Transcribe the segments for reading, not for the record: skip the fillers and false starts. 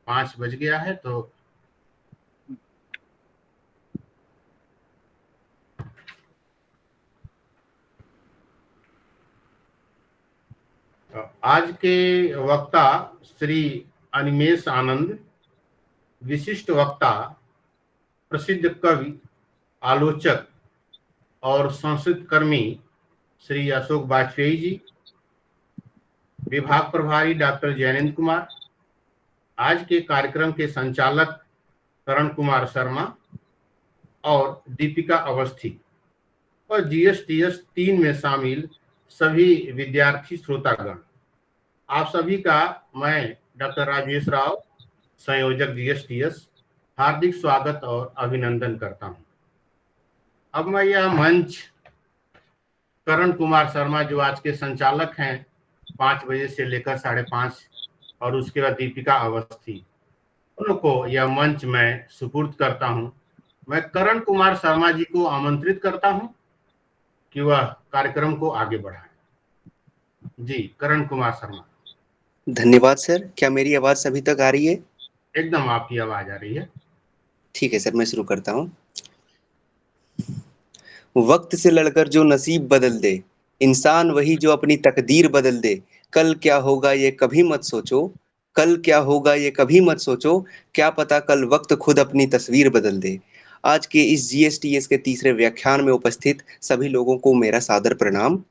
5 बज गया है। तो आज के वक्ता श्री अनिमेष आनंद, विशिष्ट वक्ता, प्रसिद्ध कवि, आलोचक और संस्कृत कर्मी श्री अशोक वाजपेयी जी, विभाग प्रभारी डॉक्टर जैनेन्द्र कुमार, आज के कार्यक्रम के संचालक करण कुमार शर्मा और दीपिका अवस्थी, और GSTS 3 में शामिल सभी विद्यार्थी श्रोतागण, आप सभी का मैं डॉक्टर राजेश राव, संयोजक GSTS, हार्दिक स्वागत और अभिनंदन करता हूं। अब मैं यह मंच करण कुमार शर्मा, जो आज के संचालक हैं 5 बजे से लेकर 5:30, और उसके बाद दीपिका अवस्थी, उनको यह मंच मैं सुपुर्द करता हूं। मैं करण कुमार शर्मा जी को आमंत्रित करता हूं कि वह कार्यक्रम को आगे बढ़ाएं। जी, करण कुमार शर्मा। धन्यवाद सर। क्या मेरी आवाज सभी तक आ रही है? एकदम आपकी आवाज आ रही है। ठीक है सर, मैं शुरू करता हूँ। वक्त से लड़कर जो नसीब बदल दे, इंसान वही जो अपनी तकदीर बदल दे। कल क्या होगा ये कभी मत सोचो, कल क्या होगा ये कभी मत सोचो, क्या पता कल वक्त खुद अपनी तस्वीर बदल दे। आज के इस GSTS के तीसरे व्याख्यान में उपस्थित सभी लोगों को मेरा सादर प्रणाम।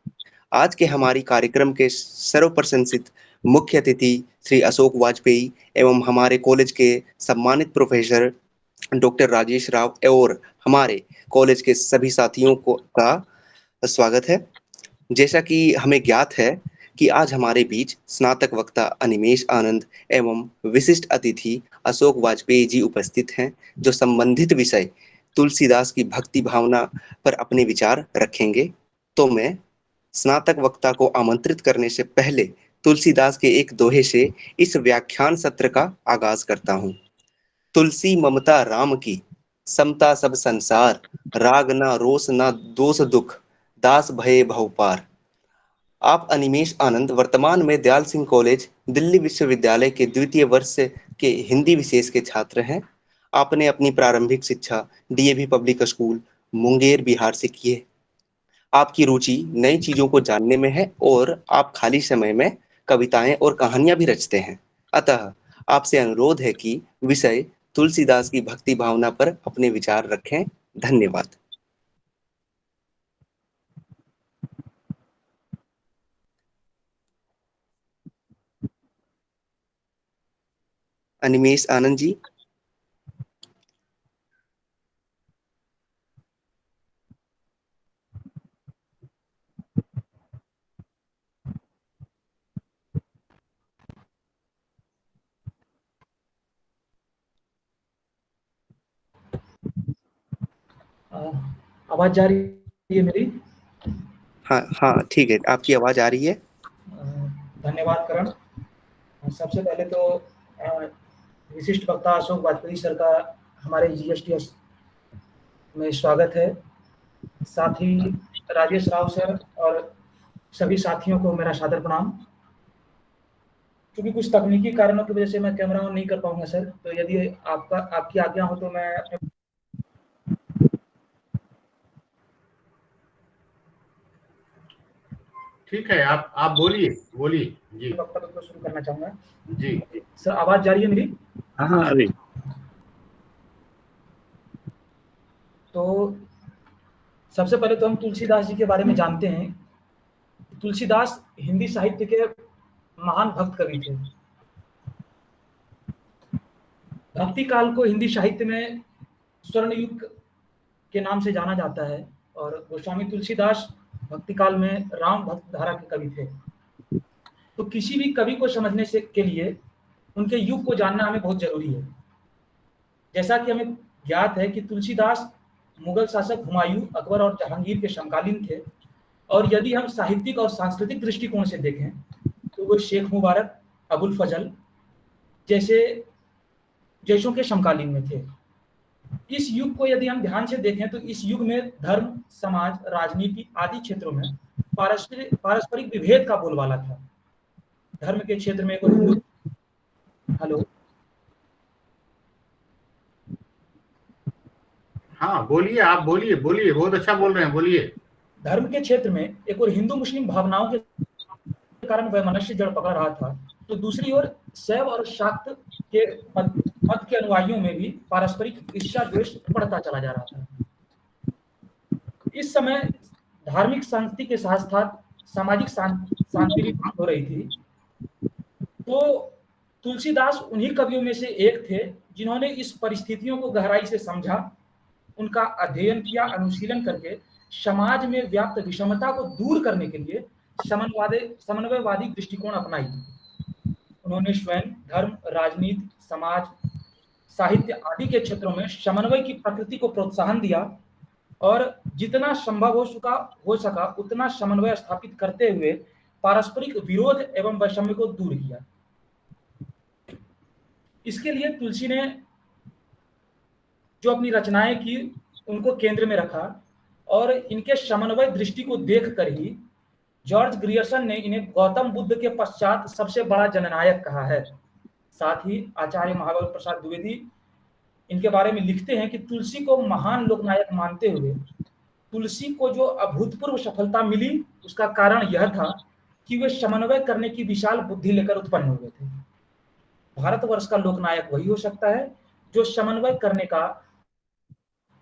आज के हमारी कार्यक्रम के सर्वप्रशंसित मुख्य अतिथि श्री अशोक वाजपेयी एवं हमारे कॉलेज के सम्मानित प्रोफेसर डॉक्टर राजेश राव और हमारे कॉलेज के सभी साथियों को का स्वागत है। जैसा कि हमें ज्ञात है कि आज हमारे बीच स्नातक वक्ता अनिमेष आनंद एवं विशिष्ट अतिथि अशोक वाजपेयी जी उपस्थित हैं, जो संबंधित विषय तुलसीदास की भक्ति भावना पर अपने विचार रखेंगे। तो मैं स्नातक वक्ता को आमंत्रित करने से पहले तुलसीदास के एक दोहे से इस व्याख्यान सत्र का आगाज करता हूँ। तुलसी ममता राम की, समता सब संसार, राग ना रोष ना दोष दुख, दास भये भव पार। आप अनिमेष आनंद वर्तमान में दयाल सिंह कॉलेज दिल्ली विश्वविद्यालय के द्वितीय वर्ष के हिंदी विशेष के छात्र हैं। आपने अपनी प्रारंभिक शिक्षा DAV public school Munger Bihar से की है। आपकी रुचि नई चीजों को जानने में है और आप खाली समय में कविताएं और कहानियां भी रचते हैं। अतः आपसे अनुरोध है कि विषय तुलसीदास की भक्ति भावना पर अपने विचार रखें। धन्यवाद। अनिमेष आनंद जी। आवाज जा रही है मेरी? हाँ ठीक है, आपकी आवाज आ रही है। धन्यवाद करण। सबसे पहले तो विशिष्ट वक्ता अशोक वाजपेयी सर का हमारे GSTS में स्वागत है। साथ ही राजेश राव सर और सभी साथियों को मेरा सादर प्रणाम। क्योंकि कुछ तकनीकी कारणों की वजह से मैं कैमरा ऑन नहीं कर पाऊंगा सर, तो यदि आपकी आज्ञा हो तो मैं अपने ठीक है, आप बोलिए जी। वक्तव्य को शुरू करना चाहूंगा। जी सर, आवाज जा रही है मेरी? हाँ अभी। तो सबसे पहले तो हम तुलसीदास जी के बारे में जानते हैं। तुलसीदास हिंदी साहित्य के महान भक्त कवि थे। भक्ति काल को हिंदी साहित्य में स्वर्ण युग के नाम से जाना जाता है और गोस्वामी तुलसीदास भक्ति काल में राम भक्त धारा के कवि थे। तो किसी भी कवि को समझने से के लिए उनके युग को जानना हमें बहुत जरूरी है। जैसा कि हमें ज्ञात है कि तुलसीदास मुगल शासक हुमायूं, अकबर और जहांगीर के समकालीन थे, और यदि हम साहित्यिक और सांस्कृतिक दृष्टिकोण से देखें तो वो शेख मुबारक, अबुल फजल जैसों के समकालीन में थे। इस युग को यदि हम ध्यान से देखें तो इस युग में धर्म, समाज, राजनीति आदि क्षेत्रों में पारस्परिक विभेद का बोलबाला था। धर्म के क्षेत्र में हेलो हाँ बोलिए, आप बोलिए बोलिए, बहुत अच्छा बोल रहे हैं, बोलिए। धर्म के क्षेत्र में एक और हिंदू मुस्लिम भावनाओं के कारण वैमनस्य जड़ पकड़ रहा था, तो दूसरी ओर शैव और शाक्त के मत के अनुयायियों में भी पारस्परिक ईर्ष्या द्वेष बढ़ता चला जा रहा था। इस समय धार्मिक शांति के साथ साथ सामाजिक शांति भी भंग हो रही थी। तो तुलसीदास उन्हीं कवियों में से एक थे जिन्होंने इस परिस्थितियों को गहराई से समझा, उनका अध्ययन किया, अनुशीलन करके समाज में व्याप्त विषमता को दूर करने के लिए समन्वयवादी दृष्टिकोण अपनाई। उन्होंने स्वयं धर्म, राजनीति, समाज, साहित्य आदि के क्षेत्रों में समन्वय की प्रकृति को प्रोत्साहन दिया और जितना संभव हो सका उतना समन्वय स्थापित करते हुए पारस्परिक विरोध एवं वैषम्य को दूर किया। इसके लिए तुलसी ने जो अपनी रचनाएं की उनको केंद्र में रखा और इनके समन्वय दृष्टि को देखकर ही जॉर्ज ग्रियर्सन ने इन्हें गौतम बुद्ध के पश्चात सबसे बड़ा जननायक कहा है। साथ ही आचार्य महाबल प्रसाद द्विवेदी इनके बारे में लिखते हैं कि तुलसी को महान लोकनायक मानते हुए तुलसी को जो अभूतपूर्व सफलता मिली उसका कारण यह था कि वे समन्वय करने की विशाल बुद्धि लेकर उत्पन्न हुए थे। भारतवर्ष का लोकनायक वही हो सकता है जो समन्वय करने का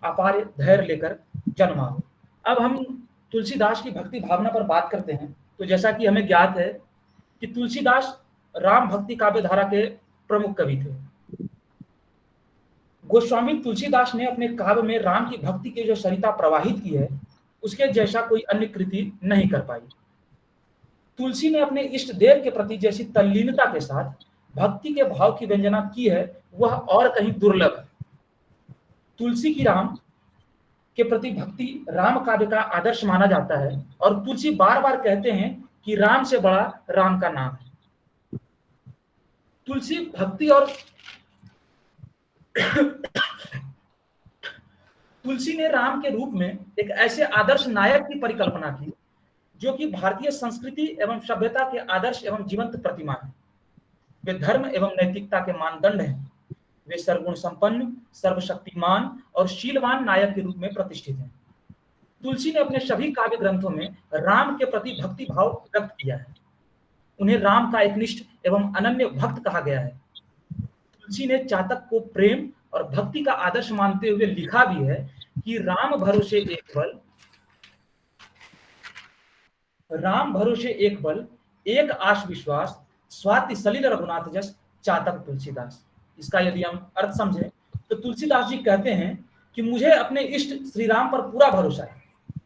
अपार धैर्य लेकर जन्मा हो। अब हम तुलसीदास की भक्ति भावना पर बात करते हैं। तो जैसा कि हमें ज्ञात है कि तुलसीदास राम भक्ति काव्य धारा के प्रमुख कवि थे। गोस्वामी तुलसीदास ने अपने काव्य में राम की भक्ति की जो सरिता प्रवाहित की है उसके जैसा कोई अन्य कृति नहीं कर पाई। तुलसी ने अपने इष्ट देव के प्रति जैसी तल्लीनता के साथ भक्ति के भाव की व्यंजना की है वह और कहीं दुर्लभ है। तुलसी की राम के प्रति भक्ति राम काव्य का आदर्श माना जाता है और तुलसी बार बार कहते हैं कि राम से बड़ा राम का नाम है। तुलसी भक्ति और तुलसी ने राम के रूप में एक ऐसे आदर्श नायक की परिकल्पना की जो कि भारतीय संस्कृति एवं सभ्यता के आदर्श एवं जीवंत प्रतिमा है। वे धर्म एवं नैतिकता के मानदंड हैं। वे सर्वगुण संपन्न, सर्वशक्तिमान और शीलवान नायक के रूप में प्रतिष्ठित हैं। तुलसी ने अपने सभी काव्य ग्रंथों में राम के प्रति भक्ति भाव व्यक्त किया है। उन्हें राम का एकनिष्ठ एवं अनन्य भक्त कहा गया है। तुलसी ने चातक को प्रेम और भक्ति का आदर्श मानते हुए लिखा भी है कि राम भरोसे एक बल, एक आश विश्वास, स्वाति सलिल रघुनाथ जस, चातक तुलसीदास। इसका यदि हम अर्थ समझें तो तुलसीदास जी कहते हैं कि मुझे अपने इष्ट श्री राम पर पूरा भरोसा है।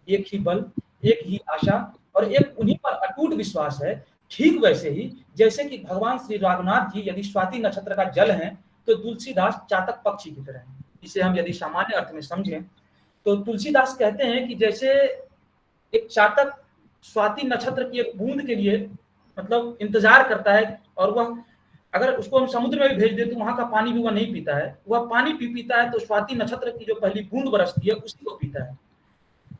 एक ही बल, एक ही आशा और एक उन्हीं पर अटूट विश्वास है। ठीक वैसे ही जैसे कि भगवान श्री रघुनाथ जी यदि स्वाति नक्षत्र का जल हैं तो तुलसीदास चातक पक्षी की तरह है। इसे हम यदि सामान्य अर्थ में समझें तो तुलसीदास कहते हैं कि जैसे एक चातक स्वाति नक्षत्र की एक बूंद के लिए मतलब इंतजार करता है और वह अगर उसको हम समुद्र में भी भेज दे तो वहां का पानी भी वह नहीं पीता है, वह पानी पीता है तो स्वाति नक्षत्र की जो पहली बूंद बरसती है उसी को पीता है।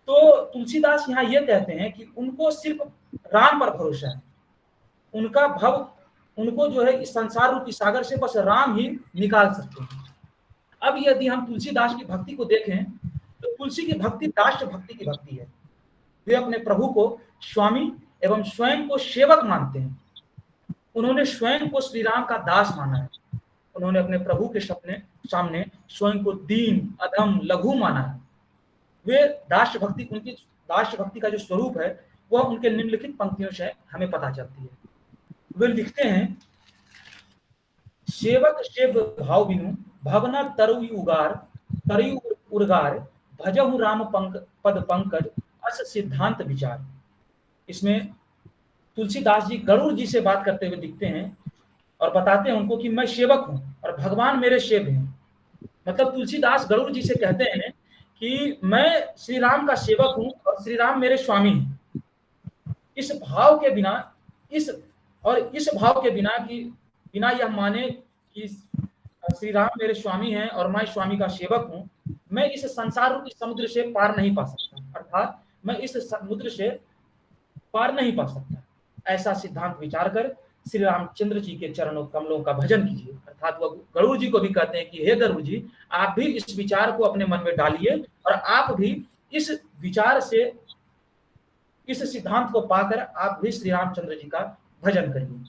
तो तुलसीदास यहाँ ये कहते हैं कि उनको सिर्फ राम पर भरोसा है। उनका भव उनको जो है इस संसार रूपी सागर से बस राम ही निकाल सकते हैं। अब यदि हम तुलसीदास की भक्ति को देखें तो तुलसी की भक्ति दास्य भक्ति की भक्ति है। वे अपने प्रभु को स्वामी एवं स्वयं को सेवक मानते हैं। उन्होंने स्वयं को श्री राम का दास माना है। उन्होंने अपने प्रभु के सामने स्वयं को दीन, अधम, लघु माना है। वे दास्य भक्ति, उनकी दास्य भक्ति का जो स्वरूप है वह उनके निम्नलिखित पंक्तियों से हमें पता चलती है। वे लिखते हैं, सेवक सेव भाव बिनु भवना तरु उर्गार भजहु राम पद पंकज अस सिद्धांत विचार। इसमें तुलसीदास जी गरुड़ जी से बात करते हुए दिखते हैं और बताते हैं उनको कि मैं सेवक हूं और भगवान मेरे सेव हैं। मतलब तुलसीदास गरुड़ जी से कहते हैं कि मैं श्री राम का सेवक हूं और श्री राम मेरे स्वामी हैं। इस भाव के बिना यह माने कि श्री राम मेरे स्वामी हैं और मैं स्वामी का सेवक हूं, मैं इस संसार रूपी समुद्र से पार नहीं पा सकता, अर्थात मैं इस समुद्र से पार नहीं पा सकता। ऐसा सिद्धांत विचार कर श्री रामचंद्र जी के चरणों कमलों का भजन कीजिए। अर्थात वो गरुड़ जी को भी कहते हैं कि हे गरुड़ जी, आप भी इस विचार को अपने मन में डालिए और आप भी इस विचार से, इस सिद्धांत को पाकर आप भी श्री रामचंद्र जी का भजन करिए।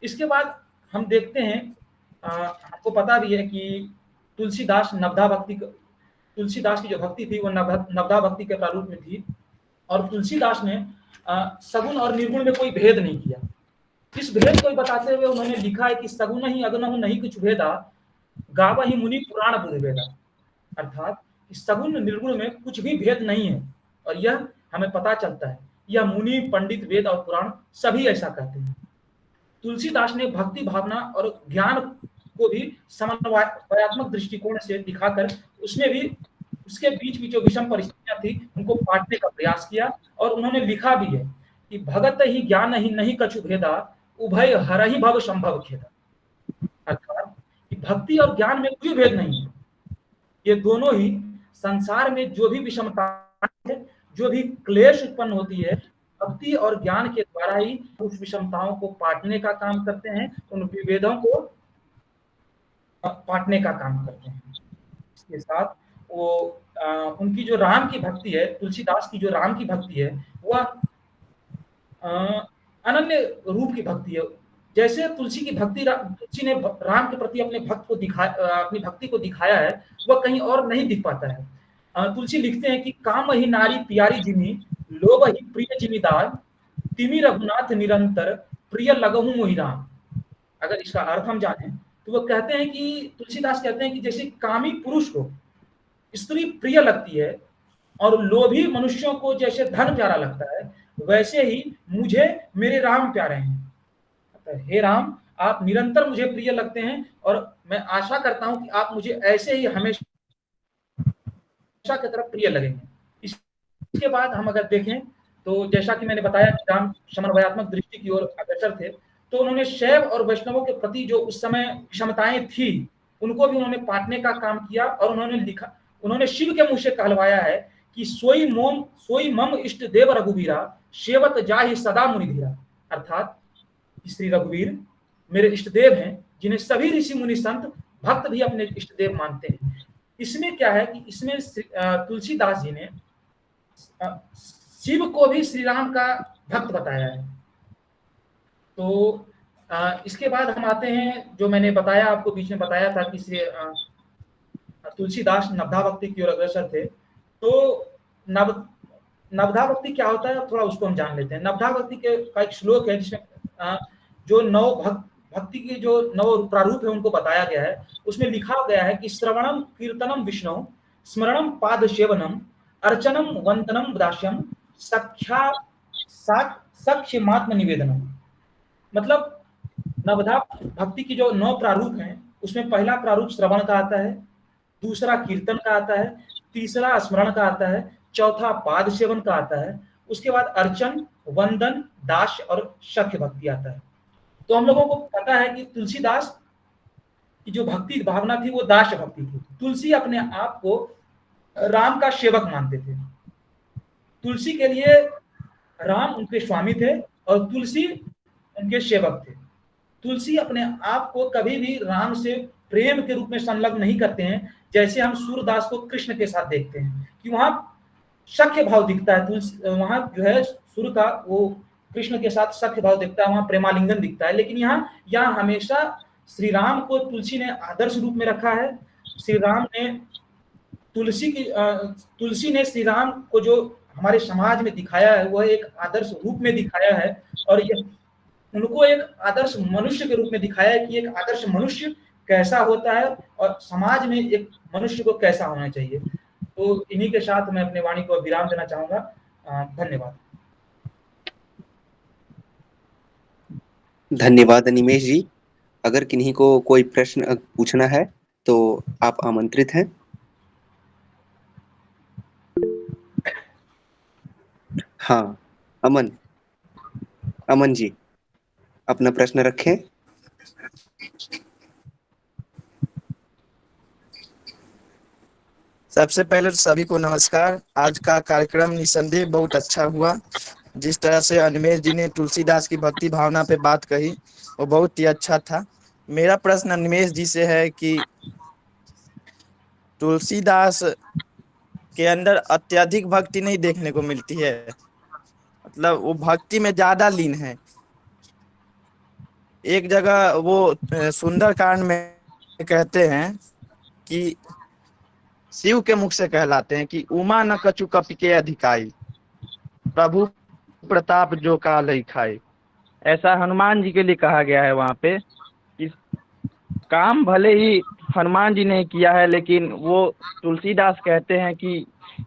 इसके बाद हम देखते हैं, आपको पता भी है कि तुलसीदास तुलसीदास की जो भक्ति थी वो नवधा भक्ति के प्रारूप में थी, और तुलसीदास ने सगुण और निर्गुण में कोई भेद नहीं किया। इस भेद को बताते हुए उन्होंने लिखा है कि सगुण ही अगुण नहीं कुछ भेदा, गावा ही मुनि पुराण बुध भेदा। अर्थात सगुण निर्गुण में कुछ भी भेद नहीं है, और यह हमें पता चलता है, यह मुनि, पंडित, वेद और पुराण सभी ऐसा कहते हैं। तुलसीदास ने भक्ति भावना और ज्ञान को भी समन्वयात्मक दृष्टिकोण से दिखाकर उसमें भी उसके बीच भी जो विषम परिस्थितियां थी उनको बांटने का प्रयास किया, और उन्होंने लिखा भी है कि भगत ही ज्ञान ही नहीं कछु भेदा, उभय हर ही भव संभव खेदा। अर्थात भक्ति और ज्ञान में कोई भेद नहीं है, ये दोनों ही संसार में जो भी विषमता है, जो भी क्लेश उत्पन्न होती है, भक्ति और ज्ञान के द्वारा ही उस विषमताओं को पाटने का काम करते हैं, उन विभेदों को पाटने का काम करते हैं। इसके साथ वो उनकी जो राम की भक्ति है, तुलसीदास की जो राम की भक्ति है, वह अनन्य रूप की भक्ति है। जैसे तुलसी ने राम के प्रति अपने अपनी भक्ति को दिखाया है, वह कहीं और नहीं दिख पाता है। तुलसी लिखते हैं कि काम ही नारी प्यारी जिमी, लोभ ही प्रिय जिमीदार, तिमी रघुनाथ निरंतर, प्रिय लगहु मोहि राम। अगर इसका अर्थ हम जाने तो वो कहते हैं कि तुलसीदास कहते हैं कि जैसे कामी पुरुष को स्त्री प्रिय लगती है और लोभी मनुष्यों को जैसे धन प्यारा लगता है, वैसे ही मुझे मेरे राम प्यारे हैं। हे राम, आप निरंतर मुझे प्रिय लगते हैं, और मैं आशा करता हूं कि आप मुझे ऐसे ही हमेशा की तरफ प्रिय लगेंगे। इसके बाद हम अगर देखें तो जैसा कि मैंने बताया कि राम समन्वयात्मक दृष्टि की ओर अग्रसर थे, तो उन्होंने शैव और वैष्णवों के प्रति जो उस समय क्षमताएं थी उनको भी उन्होंने पाटने का काम किया, और उन्होंने शिव के मुंह से कहलवाया है कि सोई मम इष्ट देव रघुवीरा, सेवत जाहि सदा मुनि धीरा। अर्थात श्री रघुवीर मेरे इष्ट देव हैं, जिन्हें सभी ऋषि मुनि संत भक्त भी अपने इष्ट देव मानते हैं। इसमें क्या है कि इसमें तुलसीदास जी ने शिव को भी श्री राम का भक्त बताया है। तो इसके बाद हम आते हैं, जो मैंने बताया आपको बीच में बताया था कि तुलसीदास नवधा भक्ति की ओर अग्रसर थे। तो नवधा भक्ति क्या होता है, थोड़ा उसको हम जान लेते हैं। नवधा भक्ति का एक श्लोक है जिसमें जो भक्ति के जो नव प्रारूप है उनको बताया गया है। उसमें लिखा गया है कि श्रवणम कीर्तनम विष्णु, स्मरणम पाद सेवनम, अर्चनम वंदनम दास्यम, सख्यमात्म निवेदनम। मतलब नवधा भक्ति की जो 9 प्रारूप हैं उसमें पहला प्रारूप श्रवण का आता है, दूसरा कीर्तन का आता है, तीसरा स्मरण का आता है, चौथा पाद सेवन का आता है, उसके बाद अर्चन, वंदन, दास और सख्य भक्ति आता है। तो हम लोगों को पता है कि तुलसीदास की जो भक्ति भावना थी वो दास भक्ति थी। तुलसी अपने आप को राम का सेवक मानते थे। तुलसी के लिए राम उनके स्वामी थे और तुलसी उनके सेवक थे। तुलसी अपने आप को कभी भी राम से प्रेम के रूप में संलग्न नहीं करते हैं, जैसे हम सूरदास को कृष्ण के साथ देखते हैं कि वहां सख्य भाव दिखता है। तुलसी वहां जो है सूर का वो कृष्ण के साथ सख्य भाव दिखता है, वहां प्रेमालिंगन दिखता है। लेकिन यहाँ हमेशा श्री राम को तुलसी ने आदर्श रूप में रखा है। तुलसी ने श्री राम को जो हमारे समाज में दिखाया है वह एक आदर्श रूप में दिखाया है, और ये उनको एक आदर्श मनुष्य के रूप में दिखाया है कि एक आदर्श मनुष्य कैसा होता है और समाज में एक मनुष्य को कैसा होना चाहिए। तो इन्हीं के साथ मैं अपने वाणी को विराम देना चाहूंगा। धन्यवाद। धन्यवाद अनिमेश जी। अगर किन्हीं को कोई प्रश्न पूछना है तो आप आमंत्रित हैं। हाँ, अमन जी अपना प्रश्न रखें। सबसे पहले सभी को नमस्कार। आज का कार्यक्रम निसंदेह बहुत अच्छा हुआ। जिस तरह से अनिमेष जी ने तुलसीदास की भक्ति भावना पे बात कही वो बहुत ही अच्छा था। मेरा प्रश्न अनिमेष जी से है कि तुलसीदास के अंदर अत्यधिक भक्ति नहीं देखने को मिलती है, मतलब वो भक्ति में ज्यादा लीन है। एक जगह वो सुंदरकांड में कहते हैं कि शिव के मुख से कहलाते हैं कि उमा न कछु कपि के अधिकाई, प्रभु प्रताप जो काल खाई। ऐसा हनुमान जी के लिए कहा गया है वहां पे कि काम भले ही हनुमान जी ने किया है, लेकिन वो तुलसीदास कहते हैं कि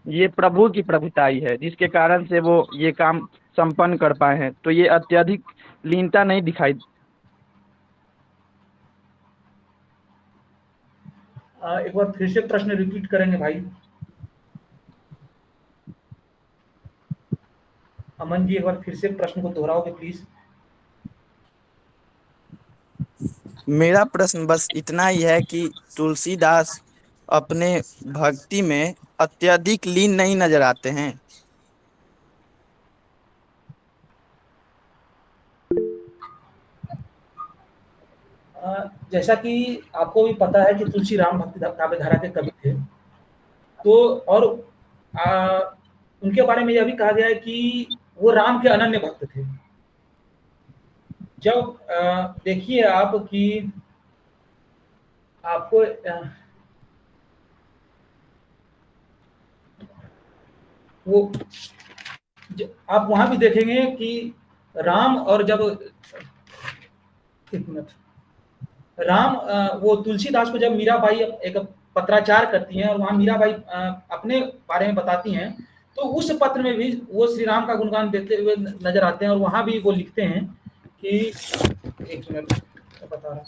ये प्रभु की प्रभुताई है जिसके कारण से वो ये काम संपन्न कर पाए हैं। तो ये अत्यधिक लीनता नहीं दिखाई। एक बार फिर से प्रश्न रिपीट करेंगे भाई। अमन जी एक बार फिर से प्रश्न को दोहराओगे प्लीज। मेरा प्रश्न बस इतना ही है कि तुलसीदास अपने भक्ति में अत्यधिक लीन नहीं नजर आते हैं। जैसा कि आपको भी पता है कि तुलसी राम भक्ति काव्य धारा के कवि थे, तो और उनके बारे में यह भी कहा गया है कि वो राम के अनन्य भक्त थे। जब देखिए आप कि आपको वो आप वहां भी देखेंगे कि राम और जब एक मिनट राम वो तुलसीदास को जब मीराबाई एक पत्राचार करती हैं और वहां मीराबाई अपने बारे में बताती हैं, तो उस पत्र में भी वो श्री राम का गुणगान देते हुए नजर आते हैं और वहां भी वो लिखते हैं कि एक मिनट बता रहा हूं।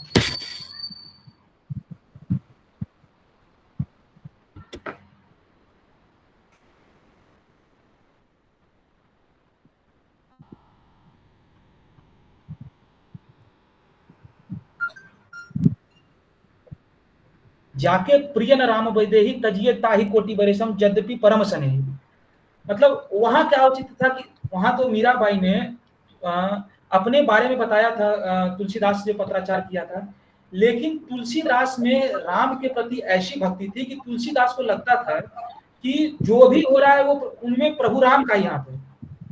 जाके प्रिय न राम वैदेही तजिए ताही कोटि बरेसम यद्यपि परम स्नेही। मतलब वहां क्या उचित था कि वहां तो मीराबाई ने अपने बारे में बताया था, तुलसीदास से पत्राचार किया था, लेकिन तुलसीदास में राम के प्रति ऐसी भक्ति थी कि तुलसीदास को लगता था कि जो भी हो रहा है वो उनमें प्रभु राम का ही हाथ है।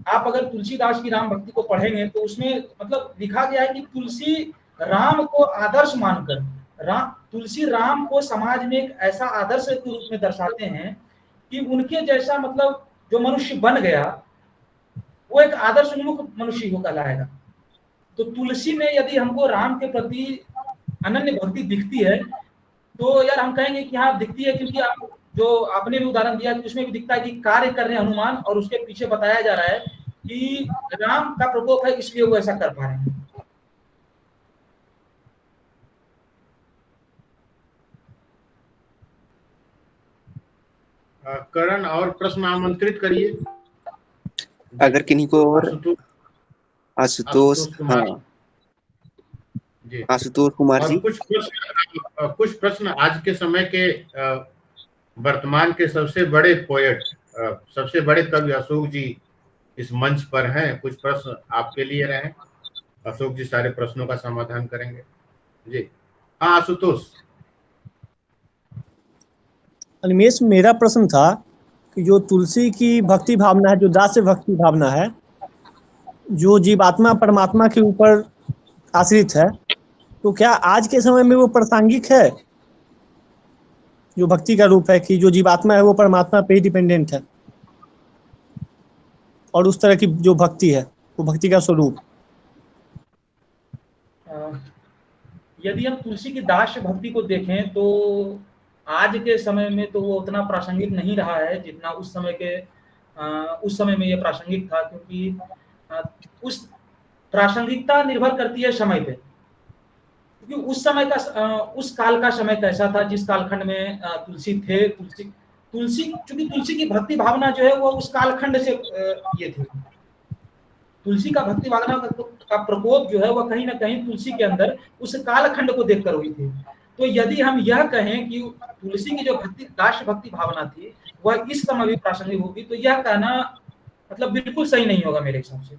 आप अगर तुलसीदास की राम भक्ति को पढ़ेंगे तो उसमें मतलब लिखा गया है कि तुलसी राम को आदर्श मानकर तुलसी राम को समाज में एक ऐसा आदर्श के रूप में दर्शाते हैं कि उनके जैसा मतलब जो मनुष्य बन गया वो एक आदर्श उन्मुख मनुष्य को कहलाएगा। तो तुलसी में यदि हमको राम के प्रति अनन्य भक्ति दिखती है तो यार हम कहेंगे कि हाँ दिखती है, क्योंकि आप जो आपने भी उदाहरण दिया कि उसमें भी दिखता है कि कार्य कर रहे हैं हनुमान और उसके पीछे बताया जा रहा है कि राम का प्रकोप है इसलिए वो ऐसा कर पा रहे हैं। करण और प्रश्न आमंत्रित करिए अगर किन्हीं को और। आशुतोष हाँ आशुतोष कुमार जी। कुछ प्रश्न आज के समय के वर्तमान के सबसे बड़े पोएट, सबसे बड़े कवि अशोक जी इस मंच पर हैं। कुछ प्रश्न आपके लिए रहे, अशोक जी सारे प्रश्नों का समाधान करेंगे जी। हाँ आशुतोष। अनिमेष, मेरा प्रश्न था कि जो तुलसी की भक्ति भावना है, जो दास्य भक्ति भावना है, जो जीवात्मा परमात्मा के ऊपर आश्रित है, तो क्या आज के समय में वो प्रासंगिक है? जो भक्ति का रूप है कि जो जीवात्मा है वो परमात्मा पे ही डिपेंडेंट है, और उस तरह की जो भक्ति है वो भक्ति का स्वरूप। यदि हम तुलसी की दास्य भक्ति को देखें तो आज के समय में तो वो उतना प्रासंगिक नहीं रहा है जितना उस समय में ये प्रासंगिक था, क्योंकि उस प्रासंगिकता निर्भर करती है समय पे, क्योंकि उस समय का उस काल का समय कैसा था जिस कालखंड में तुलसी थे। तुलसी चूंकि तुलसी की भक्ति भावना जो है वो उस कालखंड से ये थी। तुलसी का भक्ति भावना का प्रकोप जो है वह कहीं ना कहीं तुलसी के अंदर उस कालखंड को देखकर हुई थी। तो यदि हम यह कहें कि तुलसी की जो दास्य भक्ति भावना थी वह इस समय भी प्रासंगिक होगी, तो यह कहना मतलब बिल्कुल सही नहीं होगा मेरे हिसाब से।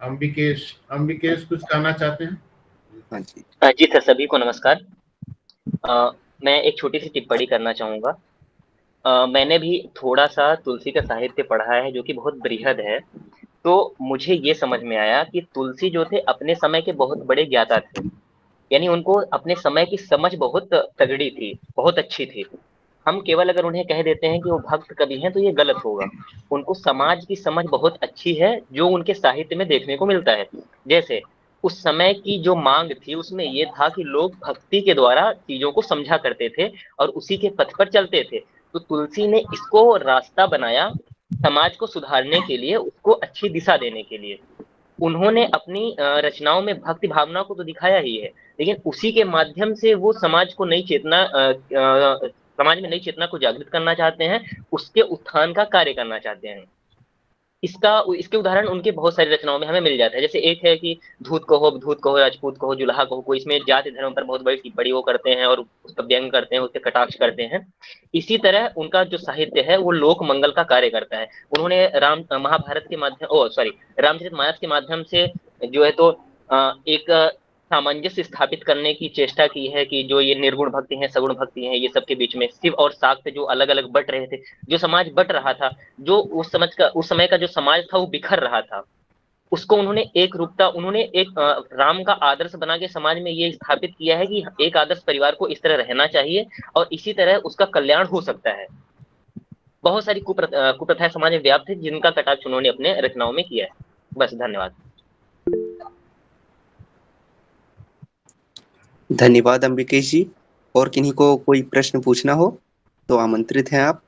अंबिकेश कुछ कहना चाहते हैं? हाँ जी। जी सर, सभी को नमस्कार। मैं एक छोटी सी टिप्पणी करना चाहूंगा। मैंने भी थोड़ा सा तुलसी का साहित्य पढ़ा है जो कि बहुत बृहद है। तो मुझे ये समझ में आया कि तुलसी जो थे अपने समय के बहुत बड़े ज्ञाता थे, यानी उनको अपने समय की समझ बहुत तगड़ी थी, बहुत अच्छी थी। हम केवल अगर उन्हें कह देते हैं कि वो भक्त कवि हैं तो ये गलत होगा। उनको समाज की समझ बहुत अच्छी है जो उनके साहित्य में देखने को मिलता है। जैसे उस समय की जो मांग थी उसमें ये था कि लोग भक्ति के द्वारा चीजों को समझा करते थे और उसी के पथ पर चलते थे। तो तुलसी ने इसको रास्ता बनाया समाज को सुधारने के लिए, उसको अच्छी दिशा देने के लिए। उन्होंने अपनी रचनाओं में भक्ति भावना को तो दिखाया ही है, लेकिन उसी के माध्यम से वो समाज को नई चेतना समाज में नई चेतना को जागृत करना चाहते हैं, उसके उत्थान का कार्य करना चाहते हैं। इसके उदाहरण उनके बहुत सारी रचनाओं में हमें मिल जाता है। जैसे एक है कि धूत कहो राजपूत कहो जुलाहा कहो, कोई इसमें जाति धर्म पर बहुत बड़ी टिप्पणी वो करते हैं और उसका व्यंग करते हैं, उसके कटाक्ष करते हैं। इसी तरह उनका जो साहित्य है वो लोक मंगल का कार्य करता है। उन्होंने महाभारत के माध्यम रामचरितमानस के माध्यम से जो है तो एक सामंजस्य स्थापित करने की चेष्टा की है कि जो ये निर्गुण भक्ति है, सगुण भक्ति है, ये सबके बीच में शिव और शाक्त जो अलग अलग बट रहे थे, जो समाज बट रहा था, जो उस समय का जो समाज था वो बिखर रहा था, उसको उन्होंने एक रूपता, उन्होंने एक राम का आदर्श बना के समाज में ये स्थापित किया है कि एक आदर्श परिवार को इस तरह रहना चाहिए और इसी तरह उसका कल्याण हो सकता है। बहुत सारी कुप्रथाएं समाज में व्याप्त है जिनका कटाक्ष उन्होंने अपने रचनाओं में किया है। बस, धन्यवाद। धन्यवाद अंबिकेश जी। और किन्हीं को कोई प्रश्न पूछना हो तो आमंत्रित हैं आप।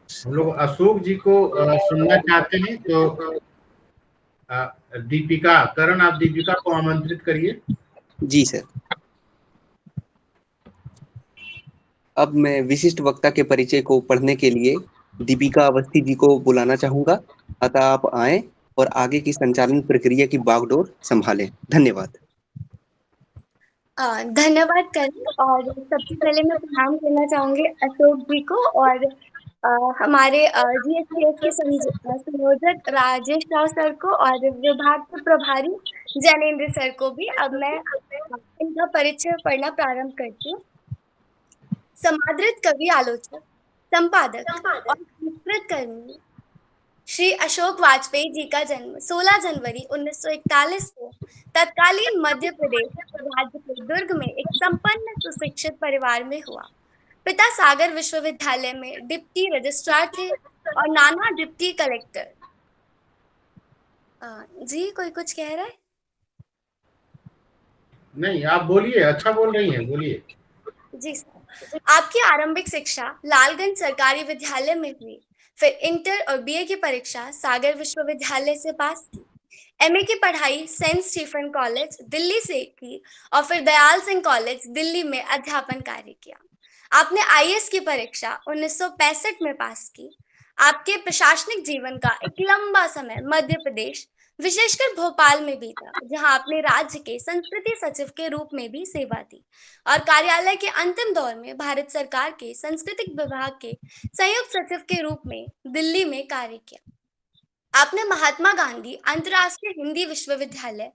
हम लोग अशोक जी को सुनना चाहते हैं, तो दीपिका करण, आप दीपिका को आमंत्रित करिए। जी सर। अब मैं विशिष्ट वक्ता के परिचय को पढ़ने के लिए दीपिका अवस्थी जी को बुलाना चाहूंगा। अतः आप आएं और आगे की संचालन प्रक्रिया की बागडोर संभालें। धन्यवाद। धन्यवाद करण। और सबसे पहले मैं प्रणाम करना चाहूंगी अशोक जी को और हमारे जीएसटीएस के संयोजक राजेश राव सर को और विभाग के प्रभारी जैनेन्द्र सर को भी। अब मैं इनका परिचय पढ़ना प्रारंभ करती हूँ। समादृत कवि, आलोचक, संपादक और संस्कृत कर्मी श्री अशोक वाजपेयी जी का जन्म 16 जनवरी 1941 को तत्कालीन मध्य प्रदेश राज्य के दुर्ग में एक संपन्न सुशिक्षित परिवार में हुआ। पिता सागर विश्वविद्यालय में डिप्टी रजिस्ट्रार थे और नाना डिप्टी कलेक्टर। जी कोई कुछ कह रहा है? नहीं, आप बोलिए, अच्छा बोल रही हैं, बोलिए। जी सर। आपकी आरंभिक शिक्षा लालगंज सरकारी विद्यालय में हुई, फिर इंटर और बीए की परीक्षा सागर विश्वविद्यालय से पास की। एमए की पढ़ाई सेंट स्टीफन कॉलेज दिल्ली से की और फिर दयाल सिंह कॉलेज दिल्ली में अध्यापन कार्य किया। आपने आईएएस की परीक्षा 1965 में पास की। आपके प्रशासनिक जीवन का एक लंबा समय मध्य प्रदेश, विशेषकर भोपाल में बीता, जहां आपने राज्य के संस्कृति सचिव के रूप में भी सेवा दी और कार्यालय के अंतिम दौर में भारत सरकार के सांस्कृतिक विभाग के संयुक्त सचिव के रूप में दिल्ली में कार्य किया। आपने महात्मा गांधी अंतर्राष्ट्रीय हिंदी विश्वविद्यालय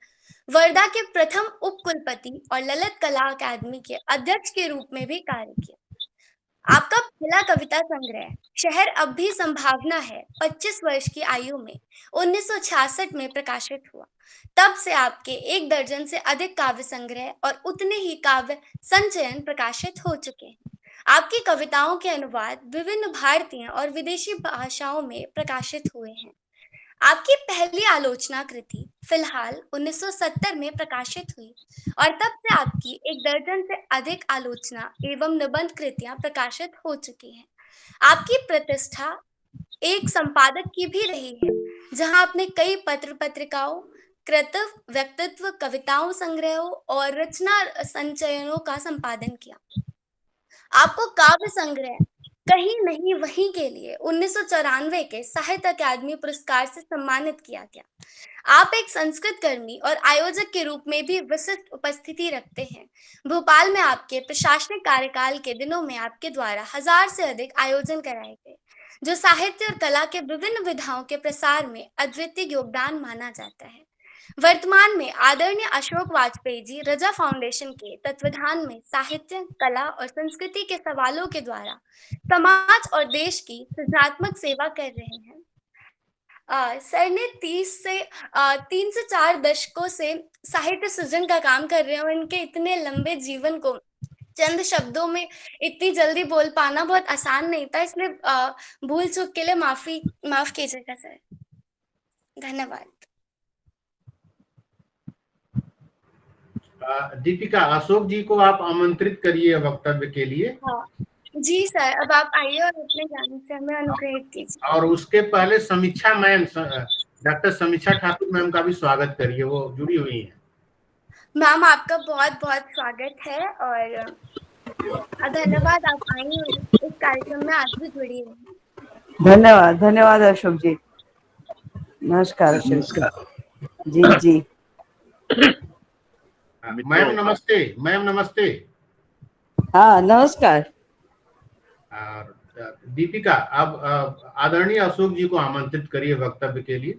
वर्धा के प्रथम उप कुलपति और ललित कला अकादमी के अध्यक्ष के रूप में भी कार्य किया। आपका पहला कविता संग्रह शहर अब भी संभावना है 25 वर्ष की आयु में 1966 में प्रकाशित हुआ। तब से आपके 1 दर्जन से अधिक काव्य संग्रह और उतने ही काव्य संचयन प्रकाशित हो चुके हैं। आपकी कविताओं के अनुवाद विभिन्न भारतीय और विदेशी भाषाओं में प्रकाशित हुए हैं। आपकी पहली आलोचना कृति फिलहाल 1970 में प्रकाशित हुई और तब से आपकी 1 दर्जन से अधिक आलोचना एवं निबंध कृतियां प्रकाशित हो चुकी हैं। आपकी प्रतिष्ठा एक संपादक की भी रही है, जहां आपने कई पत्र पत्रिकाओं, कृतित्व, व्यक्तित्व, कविताओं संग्रहों और रचना संचयनों का संपादन किया। आपको काव्य संग्रह कहीं नहीं वहीं के लिए 1994 के साहित्य अकादमी पुरस्कार से सम्मानित किया गया। आप एक संस्कृत कर्मी और आयोजक के रूप में भी विशिष्ट उपस्थिति रखते हैं। भोपाल में आपके प्रशासनिक कार्यकाल के दिनों में आपके द्वारा 1000 से अधिक आयोजन कराए गए, जो साहित्य और कला के विभिन्न विधाओं के प्रसार में अद्वितीय योगदान माना जाता है। वर्तमान में आदरणीय अशोक वाजपेयी जी रजा फाउंडेशन के तत्वाधान में साहित्य, कला और संस्कृति के सवालों के द्वारा समाज और देश की सृजनात्मक सेवा कर रहे हैं। सर ने 3 से 4 दशकों से साहित्य सृजन का काम कर रहे हैं और इनके इतने लंबे जीवन को चंद शब्दों में इतनी जल्दी बोल पाना बहुत आसान नहीं था, इसलिए भूल चूक के लिए माफ कीजिएगा सर। धन्यवाद। दीपिका, अशोक जी को आप आमंत्रित करिए वक्तव्य के लिए। हाँ जी सर, अब आप आइए और अपने ज्ञान से हमें अनुग्रहित कीजिए। और उसके पहले समीक्षा मैम, डॉक्टर समीक्षा ठाकुर मैम का भी स्वागत करिए, वो जुड़ी हुई हैं। मैम आपका बहुत बहुत स्वागत है और धन्यवाद, आप आई और इस कार्यक्रम में आज भी जुड़ी हैं। धन्यवाद, धन्यवाद अशोक जी। नमस्कार अशोक जी। जी मैम नमस्ते। मैम नमस्ते। हाँ नमस्कार। और दीपिका, अब आदरणीय अशोक जी को आमंत्रित करिए वक्तव्य के लिए।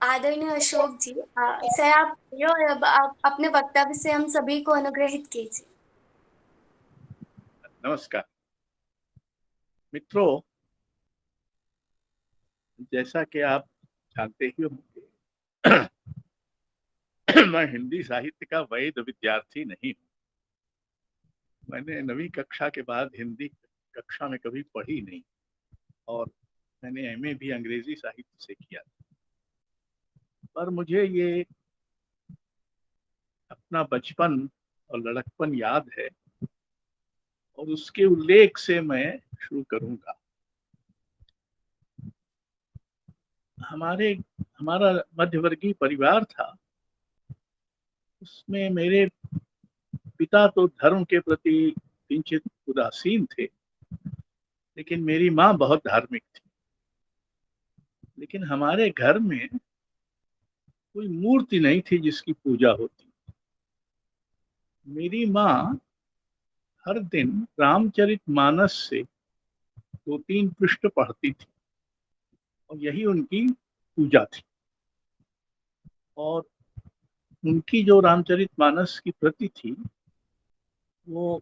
आदरणीय अशोक जी, सर आप और अब आप अपने वक्तव्य से हम सभी को अनुग्रहित कीजिए। नमस्कार मित्रों, जैसा कि आप जानते ही होंगे मैं हिंदी साहित्य का वैध विद्यार्थी नहीं हूँ। मैंने 9वीं कक्षा के बाद हिंदी कक्षा में कभी पढ़ी नहीं और मैंने एमए भी अंग्रेजी साहित्य से किया। पर मुझे ये अपना बचपन और लड़कपन याद है और उसके उल्लेख से मैं शुरू करूंगा। हमारा मध्यवर्गीय परिवार था, उसमें मेरे पिता तो धर्म के प्रति किंचित उदासीन थे, लेकिन मेरी माँ बहुत धार्मिक थी। लेकिन हमारे घर में कोई मूर्ति नहीं थी जिसकी पूजा होती। मेरी माँ हर दिन रामचरितमानस से 2-3 पृष्ठ पढ़ती थी और यही उनकी पूजा थी। और उनकी जो रामचरितमानस की प्रति थी वो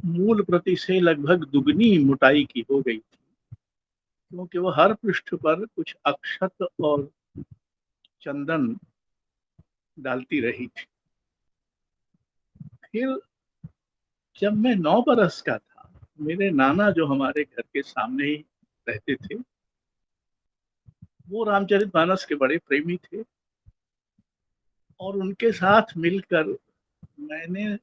मूल प्रति से लगभग दुगनी मोटाई की हो गई थी, क्योंकि वो हर पृष्ठ पर कुछ अक्षत और चंदन डालती रही थी। फिर जब मैं 9 बरस का था, मेरे नाना जो हमारे घर के सामने ही रहते थे, वो रामचरितमानस के बड़े प्रेमी थे और उनके साथ मिलकर मैंने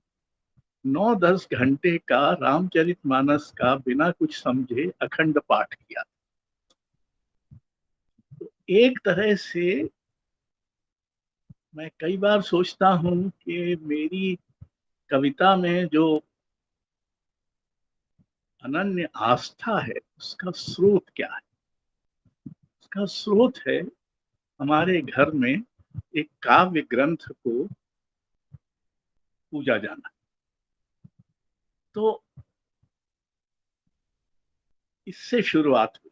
9-10 घंटे का रामचरितमानस का बिना कुछ समझे अखंड पाठ किया। तो एक तरह से मैं कई बार सोचता हूँ कि मेरी कविता में जो अनन्य आस्था है उसका स्रोत क्या है। उसका स्रोत है हमारे घर में एक काव्य ग्रंथ को पूजा जाना। तो इससे शुरुआत हुई।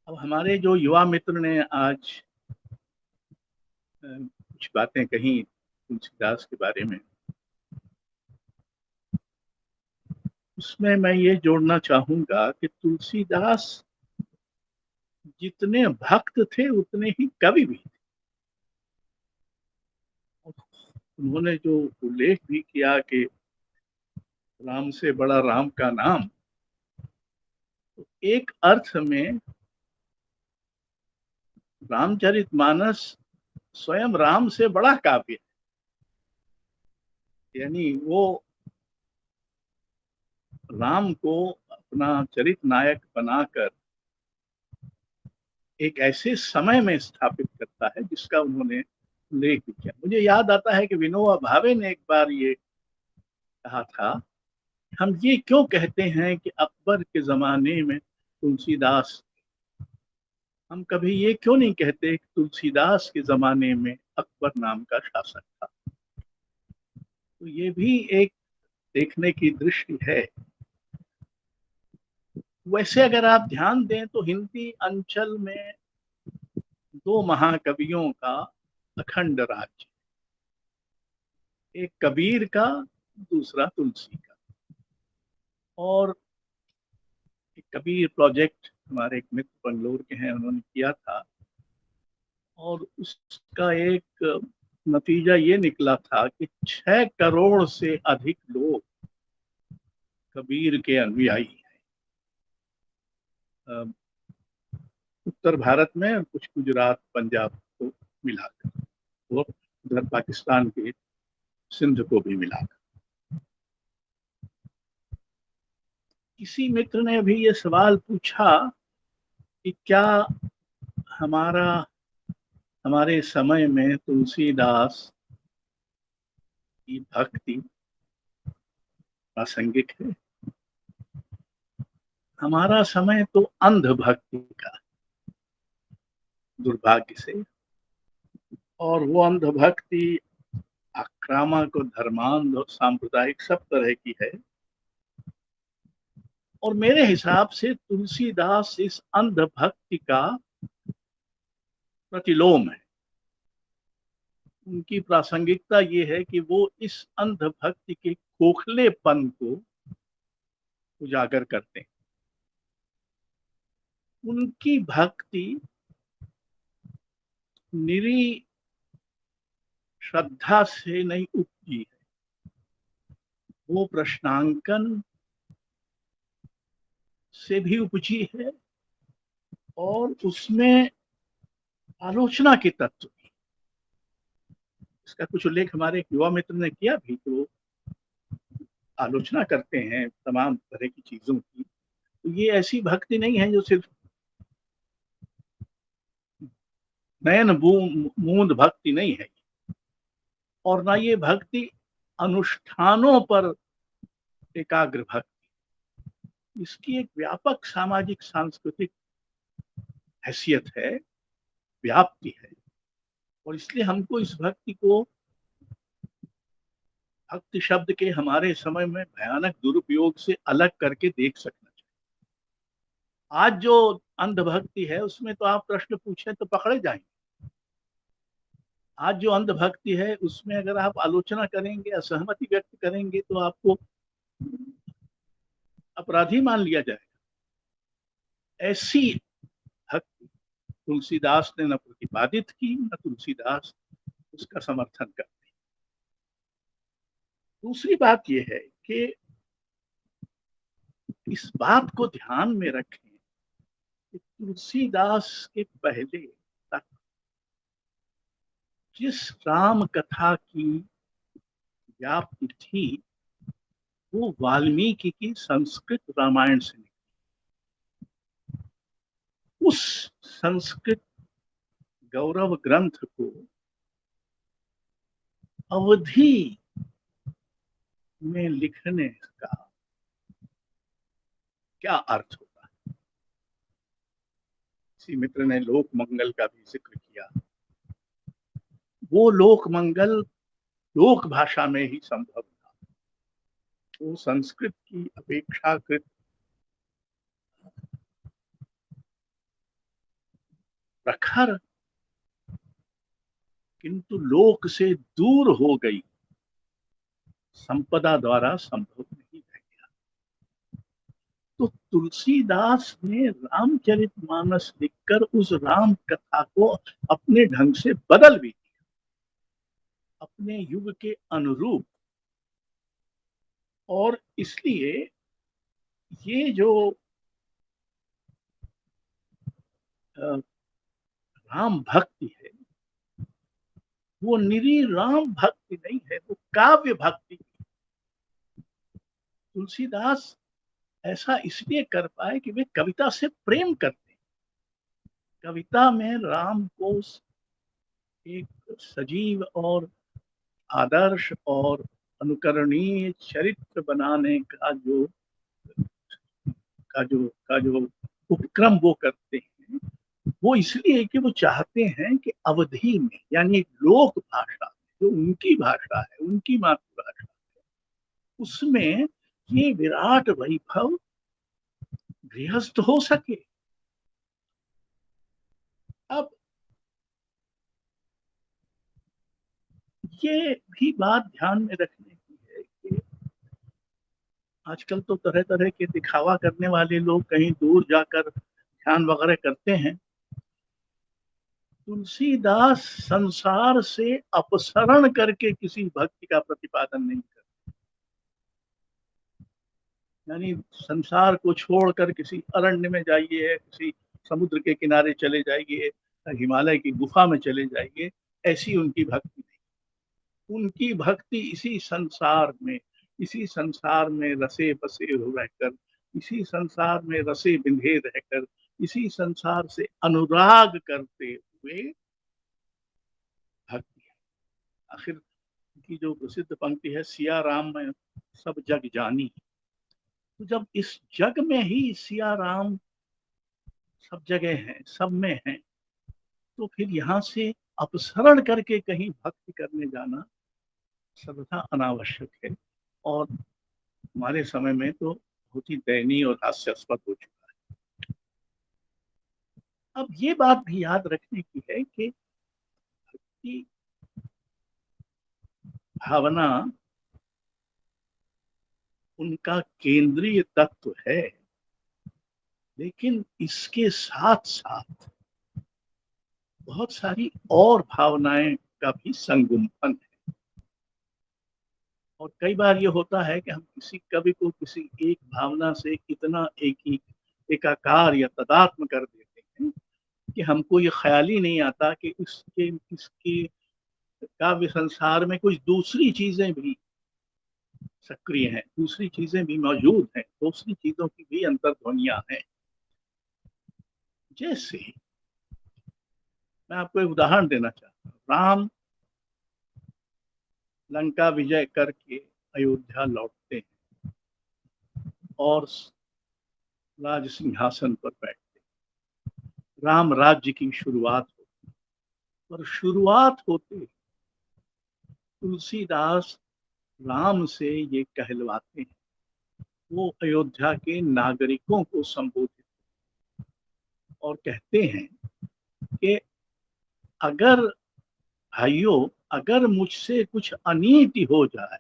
अब हमारे जो युवा मित्र ने आज कुछ बातें कही तुलसीदास के बारे में, उसमें मैं ये जोड़ना चाहूंगा कि तुलसीदास जितने भक्त थे उतने ही कवि भी थे। उन्होंने जो उल्लेख भी किया कि राम से बड़ा राम का नाम, तो एक अर्थ में रामचरितमानस स्वयं राम से बड़ा काव्य है। यानी वो राम को अपना चरित नायक बनाकर एक ऐसे समय में स्थापित करता है जिसका उन्होंने उल्लेख किया। मुझे याद आता है कि विनोबा भावे ने एक बार ये कहा था, हम ये क्यों कहते हैं कि अकबर के जमाने में तुलसीदास, हम कभी ये क्यों नहीं कहते कि तुलसीदास के जमाने में अकबर नाम का शासक था। तो ये भी एक देखने की दृष्टि है। वैसे अगर आप ध्यान दें तो हिंदी अंचल में दो महाकवियों का अखंड राज्य, एक कबीर का, दूसरा तुलसी का। और एक कबीर प्रोजेक्ट हमारे एक मित्र बंगलोर के हैं, उन्होंने किया था, और उसका एक नतीजा ये निकला था कि 6 करोड़ से अधिक लोग कबीर के अनुयायी हैं, उत्तर भारत में और कुछ गुजरात पंजाब को मिलाकर, और उधर पाकिस्तान के सिंध को भी मिलाकर। किसी मित्र ने अभी ये सवाल पूछा कि क्या हमारे समय में तुलसीदास की भक्ति प्रासंगिक है। हमारा समय तो अंध भक्ति का, दुर्भाग्य से, और वो अंध भक्ति आक्रामक और धर्मांध और सांप्रदायिक सब तरह की है। और मेरे हिसाब से तुलसीदास इस अंध भक्ति का प्रतिलोम है। उनकी प्रासंगिकता ये है कि वो इस अंध भक्ति के खोखलेपन को उजागर करते हैं। उनकी भक्ति निरी श्रद्धा से नहीं उपजी है, वो प्रश्नांकन से भी उपजी है और उसमें आलोचना के तत्व भी। इसका कुछ उल्लेख हमारे एक युवा मित्र ने किया भी, तो आलोचना करते हैं तमाम तरह की चीजों की। तो ये ऐसी भक्ति नहीं है जो सिर्फ नयन मूंद भक्ति नहीं है, और ना ये भक्ति अनुष्ठानों पर एकाग्र भक्ति। इसकी एक व्यापक सामाजिक सांस्कृतिक हैसियत है, व्याप्ति है, और इसलिए हमको इस भक्ति को भक्ति शब्द के हमारे समय में भयानक दुरुपयोग से अलग करके देख सकना चाहिए। आज जो अंधभक्ति है उसमें तो आप प्रश्न पूछें तो पकड़े जाएंगे। आज जो अंधभक्ति है उसमें अगर आप आलोचना करेंगे, असहमति व्यक्त करेंगे, तो आपको अपराधी मान लिया जाएगा। ऐसी भक्ति तुलसीदास ने न प्रतिपादित की, न तुलसीदास उसका समर्थन करते। दूसरी बात यह है कि इस बात को ध्यान में रखें कि तुलसीदास के पहले तक जिस राम कथा की व्याप्ति थी वो वाल्मीकि की संस्कृत रामायण से निकली। उस संस्कृत गौरव ग्रंथ को अवधि में लिखने का क्या अर्थ होता है? किसी मित्र ने लोक मंगल का भी जिक्र किया। वो लोक मंगल लोक भाषा में ही संभव था। वो संस्कृत की अपेक्षाकृत प्रखर किंतु लोक से दूर हो गई संपदा द्वारा संभव नहीं रह गया। तो तुलसीदास ने रामचरितमानस लिखकर उस राम कथा को अपने ढंग से बदल भी दिया, अपने युग के अनुरूप। और इसलिए ये जो राम भक्ति है वो निरी राम भक्ति नहीं है, वो काव्य भक्ति। तुलसीदास ऐसा इसलिए कर पाए कि वे कविता से प्रेम करते हैं। कविता में राम को एक सजीव और आदर्श और अनुकरणीय चरित्र बनाने का जो उपक्रम वो करते हैं, वो इसलिए कि वो चाहते हैं कि अवधि में, यानी लोक भाषा जो उनकी भाषा है, उनकी मातृभाषा है, उसमें ये विराट वैभव गृहस्थ हो सके। अब ये भी बात ध्यान में रखने की है कि आजकल तो तरह तरह के दिखावा करने वाले लोग कहीं दूर जाकर ध्यान वगैरह करते हैं। तुलसीदास संसार से अपसरण करके किसी भक्ति का प्रतिपादन नहीं करते, यानी संसार को छोड़कर किसी अरण्य में जाइए, किसी समुद्र के किनारे चले जाइए, हिमालय की गुफा में चले जाइए, ऐसी उनकी भक्ति नहीं। उनकी भक्ति इसी संसार में रसे बसे हो रहकर, इसी संसार में रसे बिंधे रहकर, इसी संसार से अनुराग करते हुए भक्ति है। आखिर की जो प्रसिद्ध पंक्ति है, सिया राम में सब जग जानी, तो जब इस जग में ही सिया राम सब जगह हैं, सब में हैं, तो फिर यहाँ से अपसरण करके कहीं भक्ति करने जाना सर्वथा अनावश्यक है, और हमारे समय में तो बहुत ही दयनीय और हास्यास्पद हो चुका है। अब ये बात भी याद रखने की है कि भक्ति भावना उनका केंद्रीय तत्व है, लेकिन इसके साथ साथ बहुत सारी और भावनाएं का भी संगुम्फन है। और कई बार ये होता है कि हम किसी कवि को किसी एक भावना से इतना एकाकार या तदात्म कर देते हैं कि हमको ये ख्याल ही नहीं आता कि इसके काव्य संसार में कुछ दूसरी चीजें भी सक्रिय हैं, दूसरी चीजें भी मौजूद हैं, दूसरी चीजों की भी अंतर्ध्वनियां हैं। जैसे मैं आपको एक उदाहरण देना चाहता हूँ। राम लंका विजय करके अयोध्या लौटते हैं और राज सिंहासन पर बैठते हैं। राम राज्य की शुरुआत होती है, और शुरुआत होते तुलसीदास राम से ये कहलवाते हैं, वो अयोध्या के नागरिकों को संबोधित और कहते हैं कि अगर भाइयों, अगर मुझसे कुछ अनीति हो जाए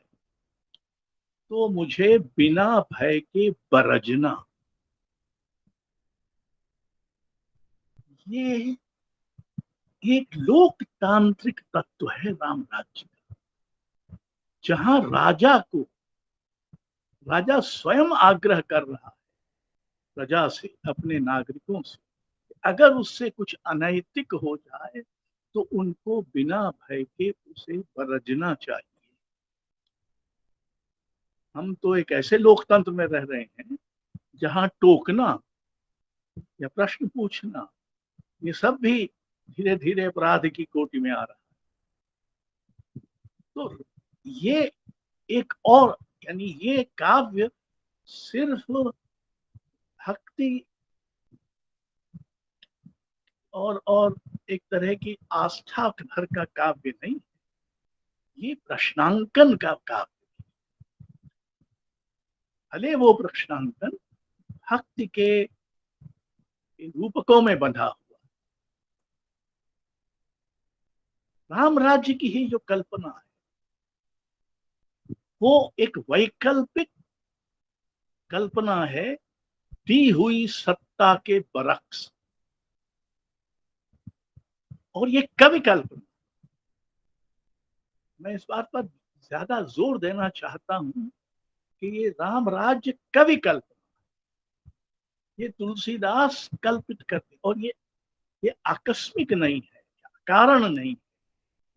तो मुझे बिना भय के बरजना। ये एक लोकतांत्रिक तत्व है राम राज्य का, जहां राजा स्वयं आग्रह कर रहा है प्रजा से, अपने नागरिकों से, अगर उससे कुछ अनैतिक हो जाए तो उनको बिना भय के उसे बरजना चाहिए। हम तो एक ऐसे लोकतंत्र में रह रहे हैं जहां टोकना या प्रश्न पूछना, ये सब भी धीरे धीरे अपराध की कोटि में आ रहा है। तो ये एक और, यानी ये काव्य सिर्फ भक्ति और एक तरह की आस्था भर का काव्य नहीं, ये प्रश्नांकन का काव्य। भले वो प्रश्नांकन भक्ति के रूपकों में बंधा हुआ। राम राज्य की ही जो कल्पना है वो एक वैकल्पिक कल्पना है दी हुई सत्ता के बरक्स, और ये कवि कल्पना। मैं इस बात पर ज्यादा जोर देना चाहता हूं कि ये राम राज्य कवि कल्पना, ये तुलसीदास कल्पित करते, और ये आकस्मिक नहीं है, कारण नहीं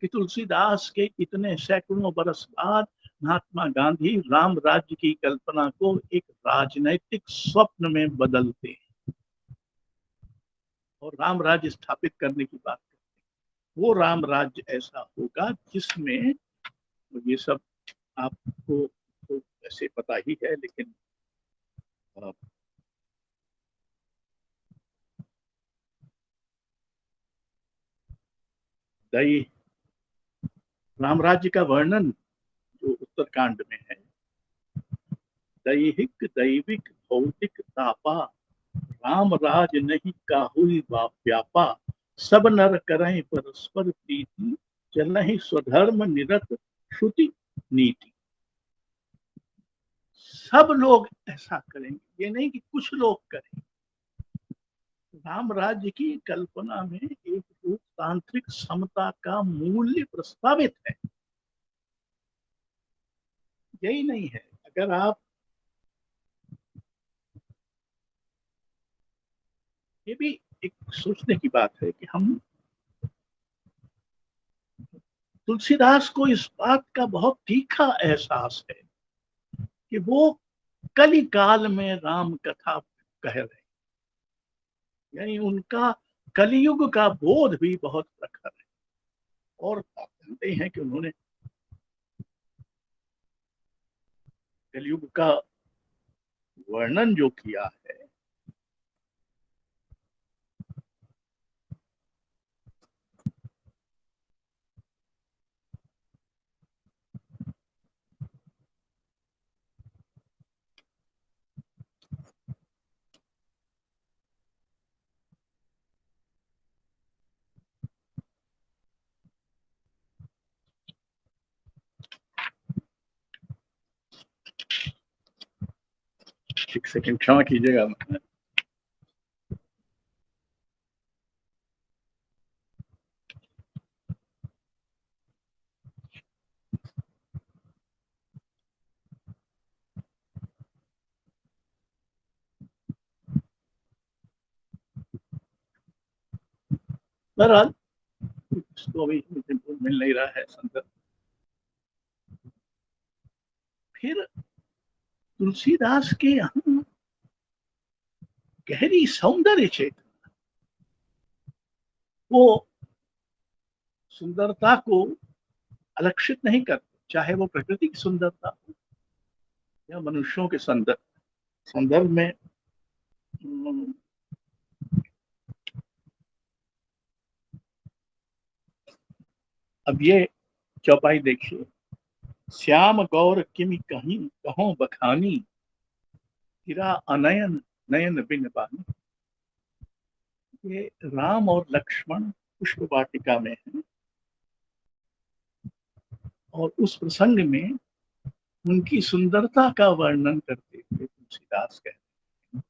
कि तुलसीदास के इतने सैकड़ों बरस बाद महात्मा गांधी राम राज्य की कल्पना को एक राजनैतिक स्वप्न में बदलते हैं और राम राज्य स्थापित करने की बात करते हैं। वो राम राज्य ऐसा होगा जिसमें, ये सब आपको तो ऐसे पता ही है, लेकिन दै राम राज्य का वर्णन जो उत्तरकांड में है, दैहिक दैविक भौतिक तापा, राम राज नहीं काहुई व्यापा, सब नर करें परस्पर प्रीति, चलहि स्वधर्म निरत श्रुति नीति। सब लोग ऐसा करेंगे, ये नहीं कि कुछ लोग करें। राम राज्य की कल्पना में एक लोकतांत्रिक समता का मूल्य प्रस्तावित है। यही नहीं है, अगर आप ये भी एक सोचने की बात है कि हम तुलसीदास को इस बात का बहुत तीखा एहसास है कि वो कली काल में राम कथा कह रहे हैं, यानी उनका कलियुग का बोध भी बहुत प्रखर है। और आप जानते हैं कि उन्होंने कलियुग का वर्णन जो किया है, एक सेकंड क्षमा कीजिएगा। बहरहाल तो अभी मिल नहीं रहा है संदर्भ। फिर तुलसीदास के यहाँ गहरी सौंदर्य चेतना, वो सुंदरता को अलक्षित नहीं करते, चाहे वो प्रकृति की सुंदरता हो या मनुष्यों के संदर्भ में। अब ये चौपाई देखिए, श्याम गौर किमि कहीं कहो बखानी, गिरा अनयन नयन बिन बानी। ये राम और लक्ष्मण पुष्प वाटिका में है और उस प्रसंग में उनकी सुंदरता का वर्णन करते हुए तुलसीदास कहते हैं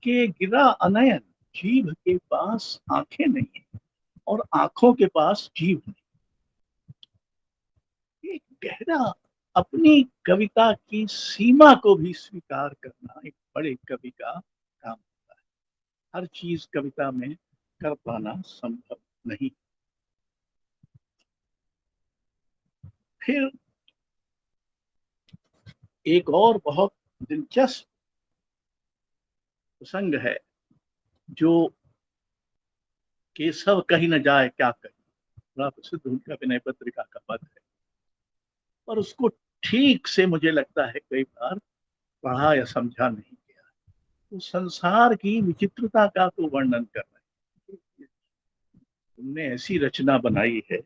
कि गिरा अनयन, जीभ के पास आंखें नहीं है और आंखों के पास जीभ नहीं। एक गहरा अपनी कविता की सीमा को भी स्वीकार करना एक बड़े कवि का काम होता है। हर चीज कविता में कर पाना संभव नहीं। फिर एक और बहुत दिलचस्प प्रसंग है जो केशव कहीं न जाए क्या कहे, बड़ा प्रसिद्ध उनका विनय पत्रिका का पद है, और उसको ठीक से मुझे लगता है कई बार पढ़ा या समझा नहीं गया। तो संसार की विचित्रता का तो वर्णन कर रहे हैं। तुमने ऐसी रचना बनाई है,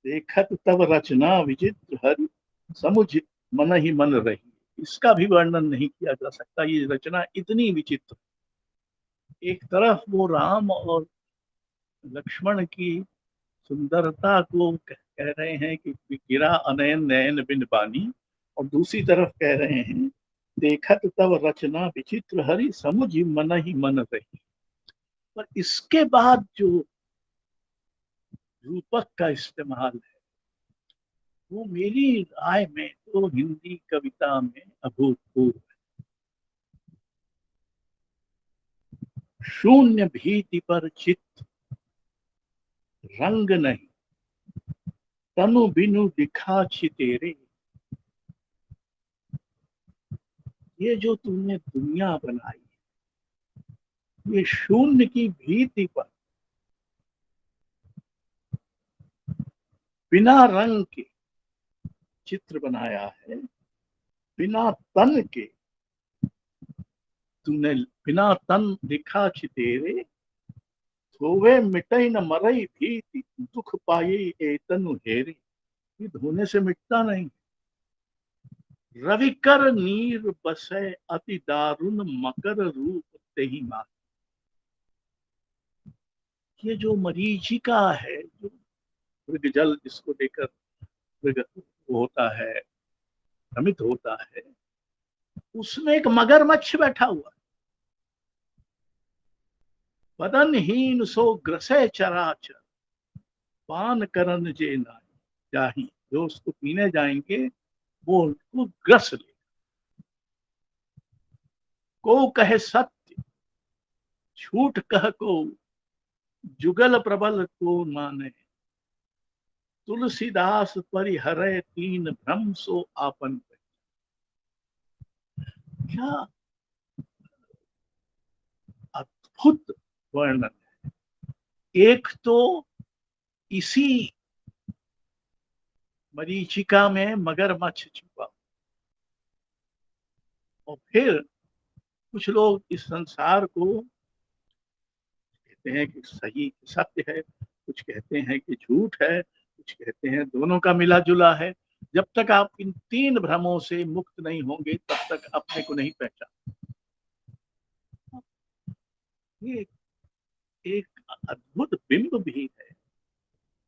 देखत तब रचना विचित्र हरि, समुझ मन ही मन रही। इसका भी वर्णन नहीं किया जा सकता, ये रचना इतनी विचित्र। एक तरफ वो राम और लक्ष्मण की सुंदरता को कह रहे हैं कि गिरा अनयन नयन बिन बानी, और दूसरी तरफ कह रहे हैं देखत तब रचना विचित्र हरि, समुझ मन ही मन रही। पर इसके बाद जो रूपक का इस्तेमाल है वो मेरी राय में तो हिंदी कविता में अभूतपूर्व है। शून्य भीति पर चित्त रंग नहीं, तनु बिनु दिखा छितेरे। ये जो तुमने दुनिया बनाई, ये शून्य की भीति पर बिना रंग के चित्र बनाया है, बिना तन के तुमने, बिना तन दिखा छितेरे, धोवे मिटई न मरई भीति, दुख पाई एतनु हेरी। ये धोने से मिटता नहीं। रविकर नीर बसे अति दारुण, मकर रूप तेहि मार। ये जो मरीचिका है, जो मृग जल जिसको लेकर मृग होता है, भ्रमित होता है, उसमें एक मगरमच्छ बैठा हुआ है। बदनहीन सो ग्रसे चराचर, पान करन जे नाई जाही। जो उसको पीने जाएंगे वो उनको ग्रस ले। को कहे सत्य झूठ कह को, जुगल प्रबल को माने। तुलसीदास परिहरे तीन भ्रम, सो आपन पे। क्या अद्भुत वर्णन है। एक तो इसी मरीचिका में मगरमच्छ छुपा, और फिर कुछ लोग इस संसार को कहते हैं कि सही सत्य है, कुछ कहते हैं कि झूठ है, कुछ कहते हैं दोनों का मिला जुला है। जब तक आप इन तीन भ्रमों से मुक्त नहीं होंगे तब तक अपने को नहीं पहचान। ये एक अद्भुत बिंब भी है।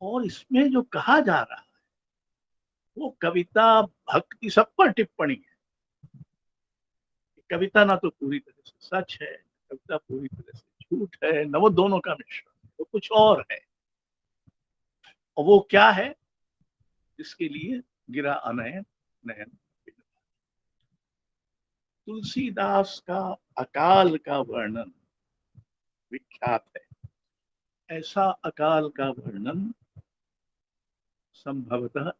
और इसमें जो कहा जा रहा है वो कविता भक्ति सब पर टिप्पणी है। कविता ना तो पूरी तरह से सच है, कविता पूरी तरह से झूठ है, न वो दोनों का मिश्रण है, वो कुछ और है। और वो क्या है जिसके लिए गिरा अनयन नयन। तुलसीदास का अकाल का वर्णन विख्यात है। ऐसा अकाल का वर्णन संभवतः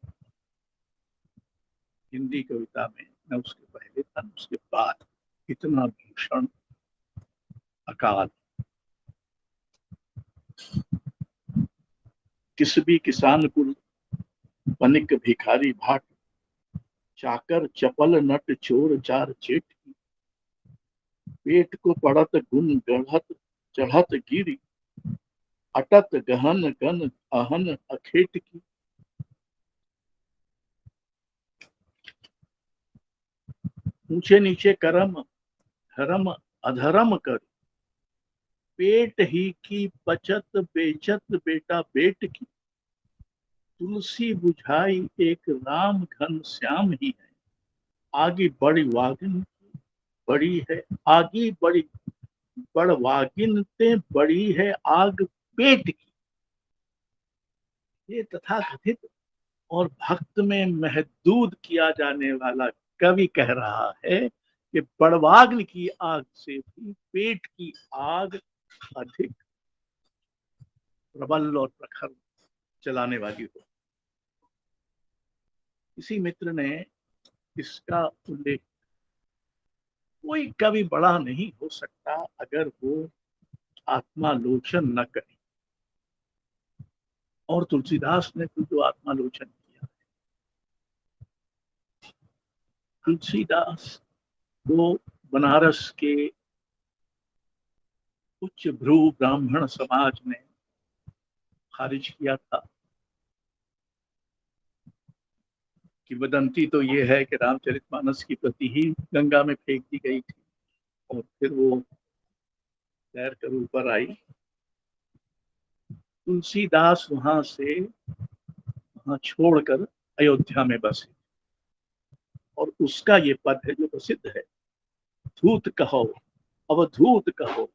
हिंदी कविता में न उसके पहले था न उसके बाद। इतना भीषण अकाल। किस भी किसान कुल बनिक भिखारी भाट, चाकर चपल नट चोर चार चेट की। पेट को पड़त गुन गढ़त चढ़त गिरी, अटत गहन गन अहन अखेट की। ऊंचे नीचे करम धर्म अधर्म कर, पेट ही की बचत बेचत बेटा बेट की। तुलसी बुझाई एक राम घन श्याम ही है, आगे बड़ी वागिन बड़ी है आगे बड़ी बड़ वागिन ते बड़ी है आग पेट की। ये तथाकथित और भक्त में महदूद किया जाने वाला कवि कह रहा है कि बड़वाग्न की आग से भी पेट की आग अधिक प्रबल और प्रखर चलाने वाली हो। इसी मित्र ने इसका उल्लेख, कोई कवि बड़ा नहीं हो सकता अगर वो आत्मालोचन न करे। और तुलसीदास ने तो जो आत्मालोचन किया। तुलसीदास को बनारस के उच्च भ्रू ब्राह्मण समाज ने खारिज किया था। किंवदंती तो ये है कि रामचरितमानस की प्रति ही गंगा में फेंक दी गई थी और फिर वो तैर कर ऊपर आई। तुलसीदास वहां से छोड़कर अयोध्या में बसे और उसका ये पद है जो प्रसिद्ध है। धूत कहो अवधूत कहो,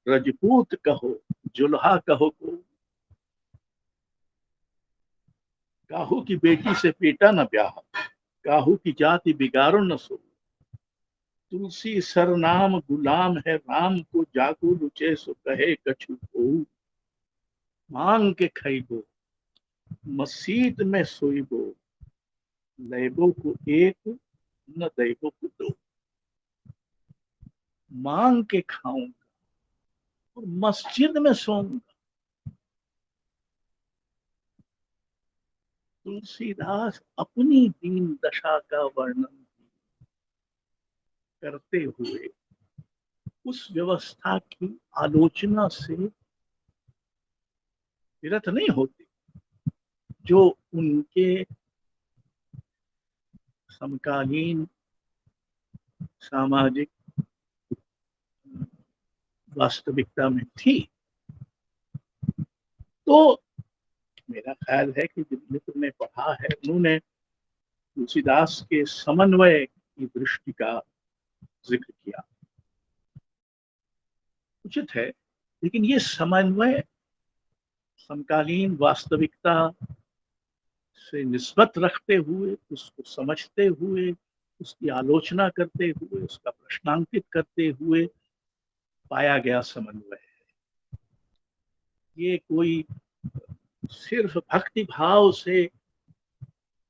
रजपूत कहो जुल्हा कहो को, काहू की बेटी से पेटा न ब्याह, काहू की जाति बिगाड़ो न सो। तुलसी सरनाम गुलाम है राम को, जागो रुचे सो कहे कछु को। मांग के खइबो मस्जिद में सोइबो, लेबो को एक न देबो को दो। मांग के खाऊंगा और मस्जिद में सोऊंगा। तुलसीदास अपनी दीन दशा का वर्णन करते हुए उस व्यवस्था की आलोचना से विरत नहीं होते, जो उनके समकालीन सामाजिक वास्तविकता में थी। तो मेरा ख्याल है कि जिन मित्र ने पढ़ा है उन्होंने तुलसीदास के समन्वय की दृष्टि का जिक्र किया, उचित है। लेकिन ये समन्वय समकालीन वास्तविकता से निस्बत रखते हुए, उसको समझते हुए, उसकी आलोचना करते हुए, उसका प्रश्नांकित करते हुए पाया गया समन्वय है। ये कोई सिर्फ भक्ति भाव से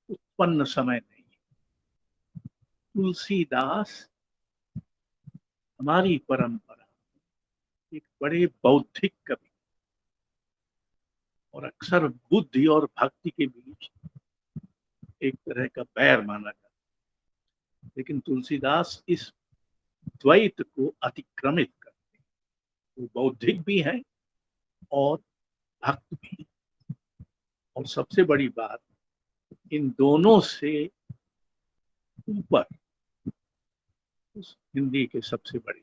उत्पन्न समय नहीं है। तुलसीदास हमारी परंपरा एक बड़े बौद्धिक कवि, और अक्सर बुद्धि और भक्ति के बीच एक तरह का बैर माना जाता है, लेकिन तुलसीदास इस द्वैत को अतिक्रमित करते हैं। वो बौद्धिक भी है और भक्त भी, और सबसे बड़ी बात, इन दोनों से ऊपर उस हिंदी के सबसे बड़े कवि।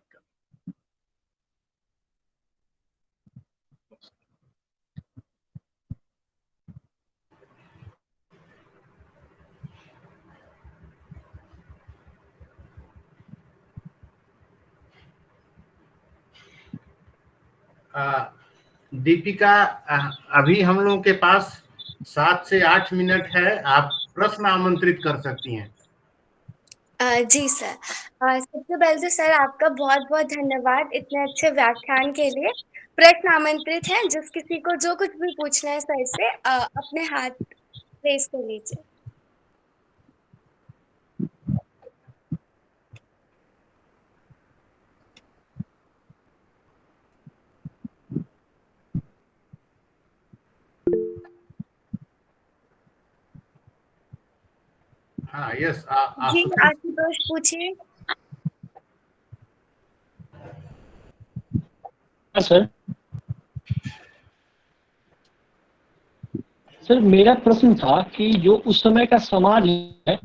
दीपिका, अभी हम लोगों के पास 7 से 8 मिनट है, आप प्रश्न आमंत्रित कर सकती हैं। जी सर। सबसे पहले तो सर आपका बहुत बहुत धन्यवाद इतने अच्छे व्याख्यान के लिए। प्रश्न आमंत्रित हैं, जिस किसी को जो कुछ भी पूछना है सर से अपने हाथ रेस कर लीजिए। हाँ, यस, जी आशुतोष पूछिए। सर सर मेरा प्रश्न था कि जो उस समय का समाज है,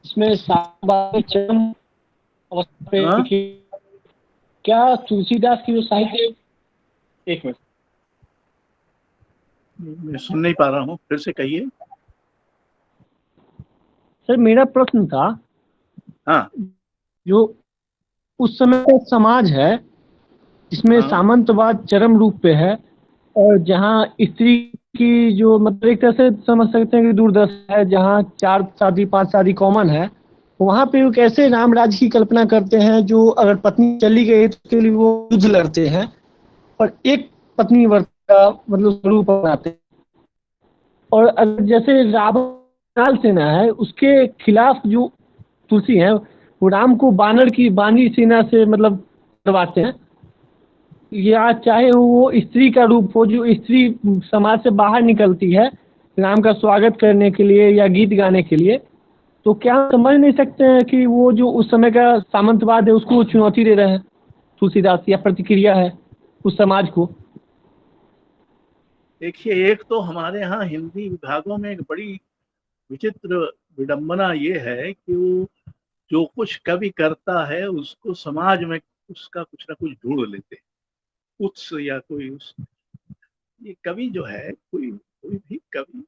इसमें चरम अवस्था पे क्या तुलसीदास की जो साहित्य, एक मिनट मैं सुन नहीं पा रहा हूँ, फिर से कहिए। सर मेरा प्रश्न था, हाँ, जो उस समय का समाज है जिसमें हाँ। सामंतवाद चरम रूप पे है, और जहाँ स्त्री की जो मतलब एक तरह से समझ सकते हैं कि दुर्दशा है, जहाँ 4 शादी 5 शादी कॉमन है, वहाँ पे वो कैसे राम राज्य की कल्पना करते हैं, जो अगर पत्नी चली गई तो उसके लिए वो युद्ध लड़ते हैं और एक पत्नी व्रत का मतलब स्वरूप अपनाते हैं। और अगर जैसे रावण काल सेना है, उसके खिलाफ जो तुलसी है वो राम को बानर सेना से मतलब करवाते हैं, या चाहे वो स्त्री का रूप हो, जो स्त्री समाज से बाहर निकलती है राम का स्वागत करने के लिए या गीत गाने के लिए, तो क्या समझ नहीं सकते हैं कि वो जो उस समय का सामंतवाद है उसको चुनौती दे रहे हैं तुलसीदास, या प्रतिक्रिया है उस समाज को? देखिए, एक तो हमारे यहाँ हिंदी विभागों में एक बड़ी विचित्र विडंबना ये है कि वो जो कुछ कवि करता है उसको समाज में उसका कुछ ना कुछ ढूंढ लेते हैं, उत्स या कोई उस। ये कवि जो है, कोई भी कवि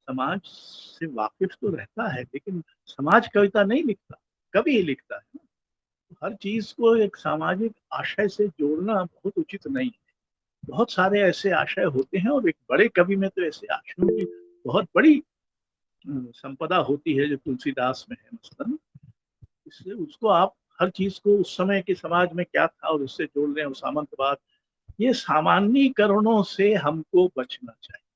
समाज से वाकिफ तो रहता है, लेकिन समाज कविता नहीं लिखता, कवि ही लिखता है ना। हर चीज को एक सामाजिक आशय से जोड़ना बहुत उचित नहीं है। बहुत सारे ऐसे आशय होते हैं, और एक बड़े कवि में तो ऐसे आशयों की बहुत बड़ी संपदा होती है, जो तुलसीदास में है मसलन। इसलिए उसको आप हर चीज को उस समय के समाज में क्या था और उससे जोड़ रहे हैं, सामंतवाद, ये सामान्यीकरणों से हमको बचना चाहिए।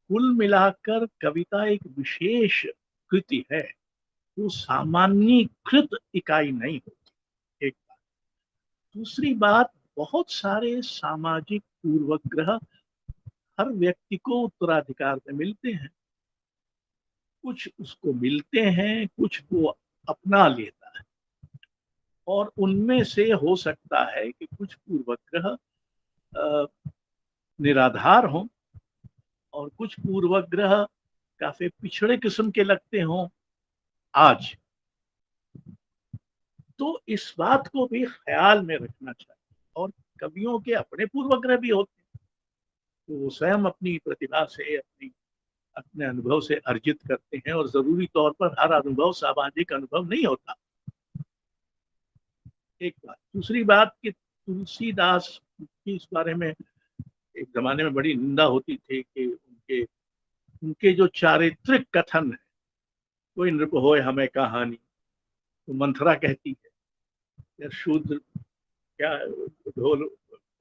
कुल मिलाकर कविता एक विशेष कृति है, वो सामान्यीकृत इकाई नहीं होती, एक बात। दूसरी बात, बहुत सारे सामाजिक पूर्वग्रह हर व्यक्ति को उत्तराधिकार में मिलते हैं, कुछ उसको मिलते हैं, कुछ वो अपना लेता है, और उनमें से हो सकता है कि कुछ पूर्वग्रह निराधार हों और कुछ पूर्वग्रह काफी पिछड़े किस्म के लगते हों आज, तो इस बात को भी ख्याल में रखना चाहिए। और कवियों के अपने पूर्वग्रह भी होते हैं, तो वो स्वयं अपनी प्रतिभा से, अपने अनुभव से अर्जित करते हैं, और जरूरी तौर पर हर अनुभव सामाजिक अनुभव नहीं होता। एक बात। दूसरी बात कि तुलसीदास की इस बारे में एक जमाने में बड़ी निंदा होती थी कि उनके जो चारित्रिक कथन है, कोई नृप होए हमें कहानी, तो मंथरा कहती है, या शूद्र क्या ढोल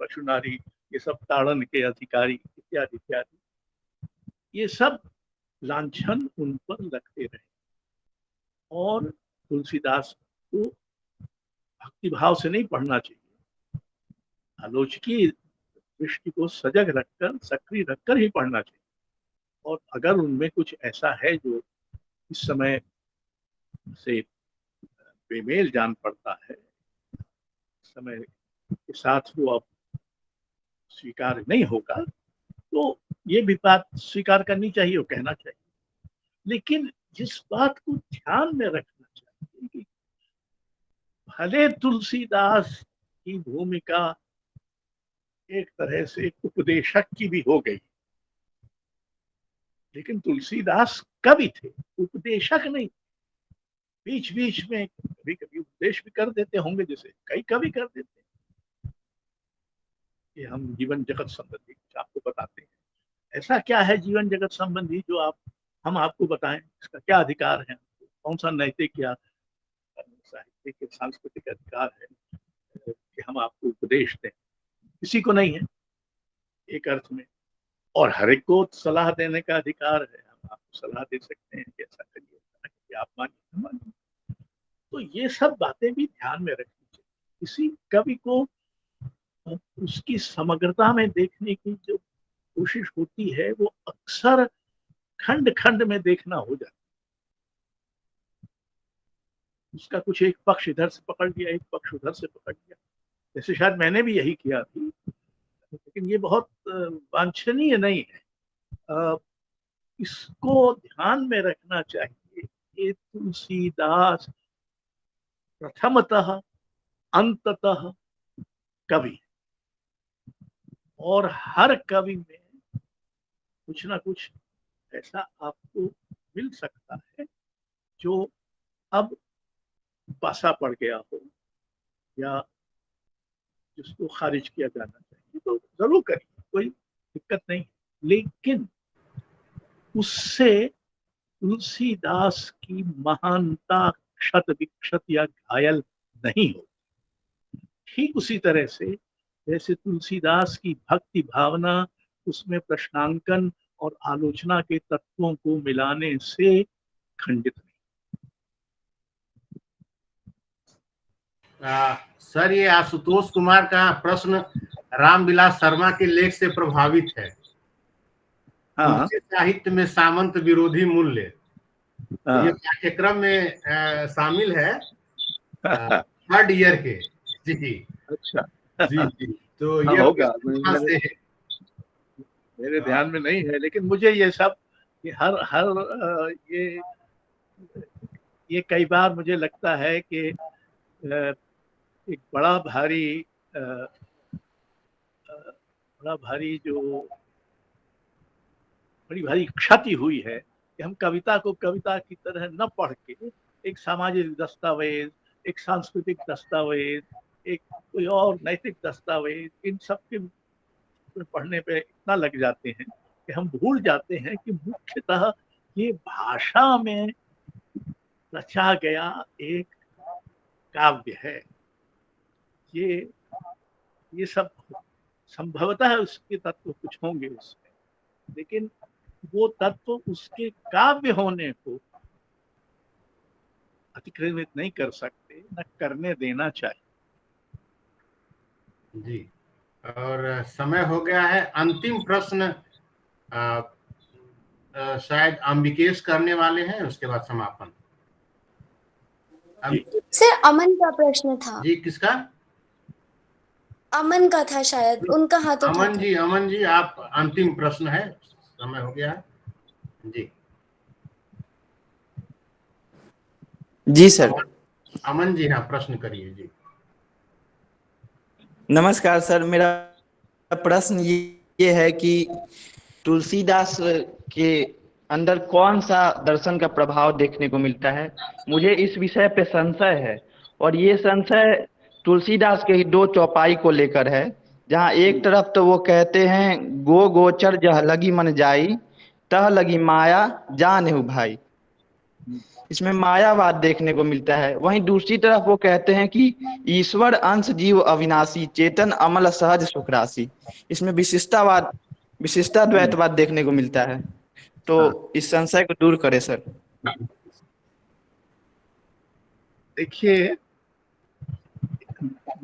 पशु नारी, ये सब ताड़न के अधिकारी, इत्यादि इत्यादि, ये सब लांछन उन पर लगते रहे। और तुलसीदास को भक्तिभाव से नहीं पढ़ना चाहिए, आलोचकी दृष्टि को सजग रखकर, सक्रिय रखकर ही पढ़ना चाहिए। और अगर उनमें कुछ ऐसा है जो इस समय से बेमेल जान पड़ता है, समय के साथ वो अब स्वीकार नहीं होगा, तो ये भी बात स्वीकार करनी चाहिए और कहना चाहिए। लेकिन जिस बात को ध्यान में रखना चाहिए कि भले तुलसीदास की भूमिका एक तरह से उपदेशक की भी हो गई, लेकिन तुलसीदास कवि थे, उपदेशक नहीं। बीच बीच में कभी कभी उपदेश भी कर देते होंगे, जैसे कई कवि कर देते हैं कि हम जीवन जगत संबंधी कुछ आपको बताते हैं। ऐसा क्या है जीवन जगत संबंधी जो हम आपको बताएं? इसका क्या अधिकार है? कौन सा नैतिक या साहित्यिक या सांस्कृतिक अधिकार है कि हम आपको उपदेश दें? किसी को नहीं है एक अर्थ में। और हर एक को सलाह देने का अधिकार है, हम आपको सलाह दे सकते हैं कि ऐसा करिए, कि आप मानिए। तो ये सब बातें भी ध्यान में रखनी चाहिए। किसी कवि को उसकी समग्रता में देखने की जो कोशिश होती है, वो अक्सर खंड खंड में देखना हो जाता है। उसका कुछ एक पक्ष इधर से पकड़ लिया, एक पक्ष उधर से पकड़ लिया, जैसे शायद मैंने भी यही किया थी, लेकिन ये बहुत वांछनीय नहीं है। इसको ध्यान में रखना चाहिए कि तुलसीदास प्रथमतः अंततः कवि, और हर कवि में कुछ ना कुछ ऐसा आपको मिल सकता है जो अब बासा पड़ गया हो या जिसको खारिज किया जाना चाहिए, तो जरूर करिए, कोई दिक्कत नहीं। लेकिन उससे तुलसीदास की महानता क्षत विक्षत या घायल नहीं हो। ठीक उसी तरह से जैसे तुलसीदास की भक्ति भावना, उसमें प्रश्नांकन और आलोचना के तत्वों को मिलाने से खंडित नहीं। सर, ये आशुतोष कुमार का प्रश्न रामविलास शर्मा के लेख से प्रभावित है। हाँ। साहित्य में सामंत विरोधी मूल्य, ये पाठ्यक्रम में शामिल है थर्ड ईयर के। जी अच्छा। जी जी, तो ये होगा, मेरे ध्यान में नहीं है, लेकिन मुझे ये सब हर ये कई बार मुझे लगता है कि एक बड़ा भारी क्षति हुई है कि हम कविता को कविता की तरह न पढ़ के एक सामाजिक दस्तावेज, एक सांस्कृतिक दस्तावेज, एक कोई और नैतिक दस्तावेज, इन सब के पढ़ने पे इतना लग जाते हैं कि हम भूल जाते हैं कि मुख्यतः ये भाषा में रचा गया एक काव्य है। ये सब संभवतः उसके तत्व कुछ होंगे उसमें, लेकिन वो तत्व उसके काव्य होने को अतिक्रमित नहीं कर सकते, न करने देना चाहिए। जी, और समय हो गया है। अंतिम प्रश्न शायद अंबिकेश करने वाले हैं, उसके बाद समापन। सर, अमन का प्रश्न था। जी, किसका? अमन का था शायद, उनका हाथ उठा था। अमन जी आप अंतिम प्रश्न है, समय हो गया है जी। जी सर। अमन जी हाँ प्रश्न करिए जी। नमस्कार सर, मेरा प्रश्न ये है कि तुलसीदास के अंदर कौन सा दर्शन का प्रभाव देखने को मिलता है। मुझे इस विषय पे संशय है, और ये संशय तुलसीदास के ही दो चौपाई को लेकर है, जहाँ एक तरफ तो वो कहते हैं गो गोचर जह लगी मन जाई, तह लगी माया जानेहु भाई। इसमें मायावाद देखने को मिलता है। वहीं दूसरी तरफ वो कहते हैं कि ईश्वर अंश जीव अविनाशी, चेतन अमल सहज सुख राशि। इसमें विशिष्टाद्वैतवाद देखने को मिलता है। तो इस संशय को दूर करें सर। देखिए,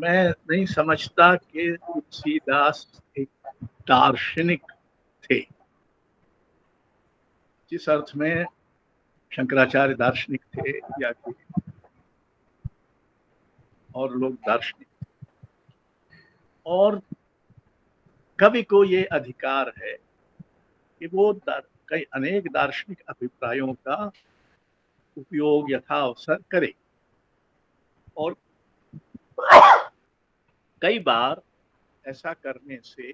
मैं नहीं समझता कि तुलसीदास एक दार्शनिक थे, जिस अर्थ में शंकराचार्य दार्शनिक थे या कोई और लोग दार्शनिक। और कवि को ये अधिकार है कि वो कई अनेक दार्शनिक अभिप्रायों का उपयोग यथावसर करे, और कई बार ऐसा करने से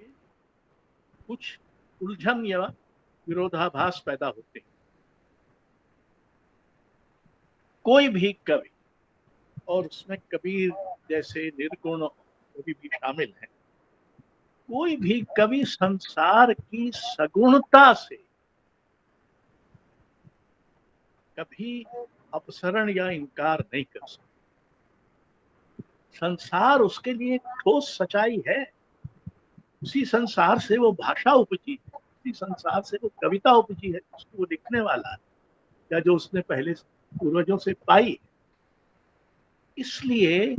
कुछ उलझन या विरोधाभास पैदा होते हैं। कोई भी कवि, और उसमें कबीर जैसे निर्गुण कवि भी शामिल हैं, कोई भी कवि संसार की सगुणता से कभी अपसरण या इनकार नहीं कर सकता। संसार उसके लिए ठोस सच्चाई है, उसी संसार से वो भाषा उपजी है, उसी संसार से वो कविता उपजी है उसको वो लिखने वाला है, या जो उसने पहले पूर्वजों से पाई। इसलिए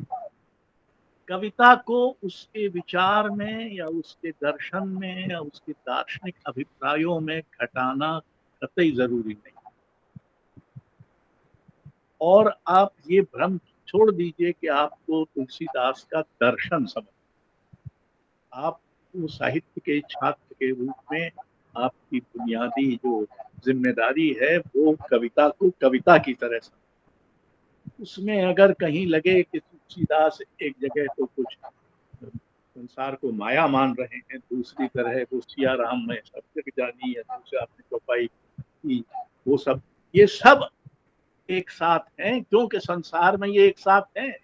कविता को उसके विचार में या उसके दर्शन में या उसके दार्शनिक अभिप्रायों में घटाना कतई जरूरी नहीं। और आप ये भ्रम छोड़ दीजिए कि आपको तुलसीदास का दर्शन समझ, आप वो साहित्य के छात्र के रूप में आपकी बुनियादी जो जिम्मेदारी है वो कविता को कविता की तरह समझ। उसमें अगर कहीं लगे कि तुलसीदास एक जगह तो कुछ संसार को माया मान रहे हैं, दूसरी तरह वो सिया राम में सब जग जानी है, दूसरे आपने चौपाई की, वो सब ये सब एक साथ हैं, क्योंकि संसार में ये एक साथ हैं।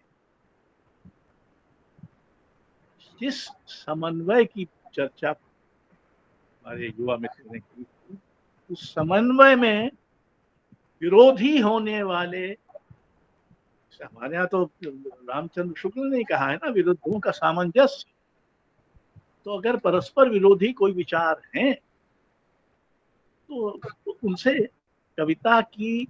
जिस समन्वय की चर्चा हमारे युवा मित्र ने की, उस समन्वय में विरोधी होने वाले, हमारे यहाँ तो रामचंद्र शुक्ल ने कहा है ना, विरुद्धों का सामंजस्य। तो अगर परस्पर विरोधी कोई विचार हैं तो उनसे कविता की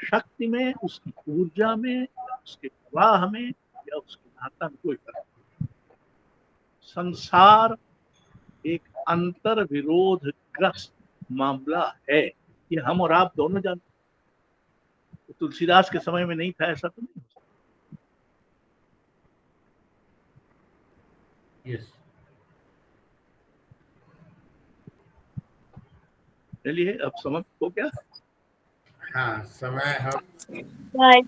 शक्ति में, उसकी ऊर्जा में, उसके प्रवाह में या उसकी महत्ता में कोई फर्क नहीं। संसार एक अंतर विरोध ग्रस्त मामला है, ये हम और आप दोनों जानते। तो तुलसीदास के समय में नहीं था ऐसा तो नहीं। यस चलिए, अब समझ हो क्या? हाँ समय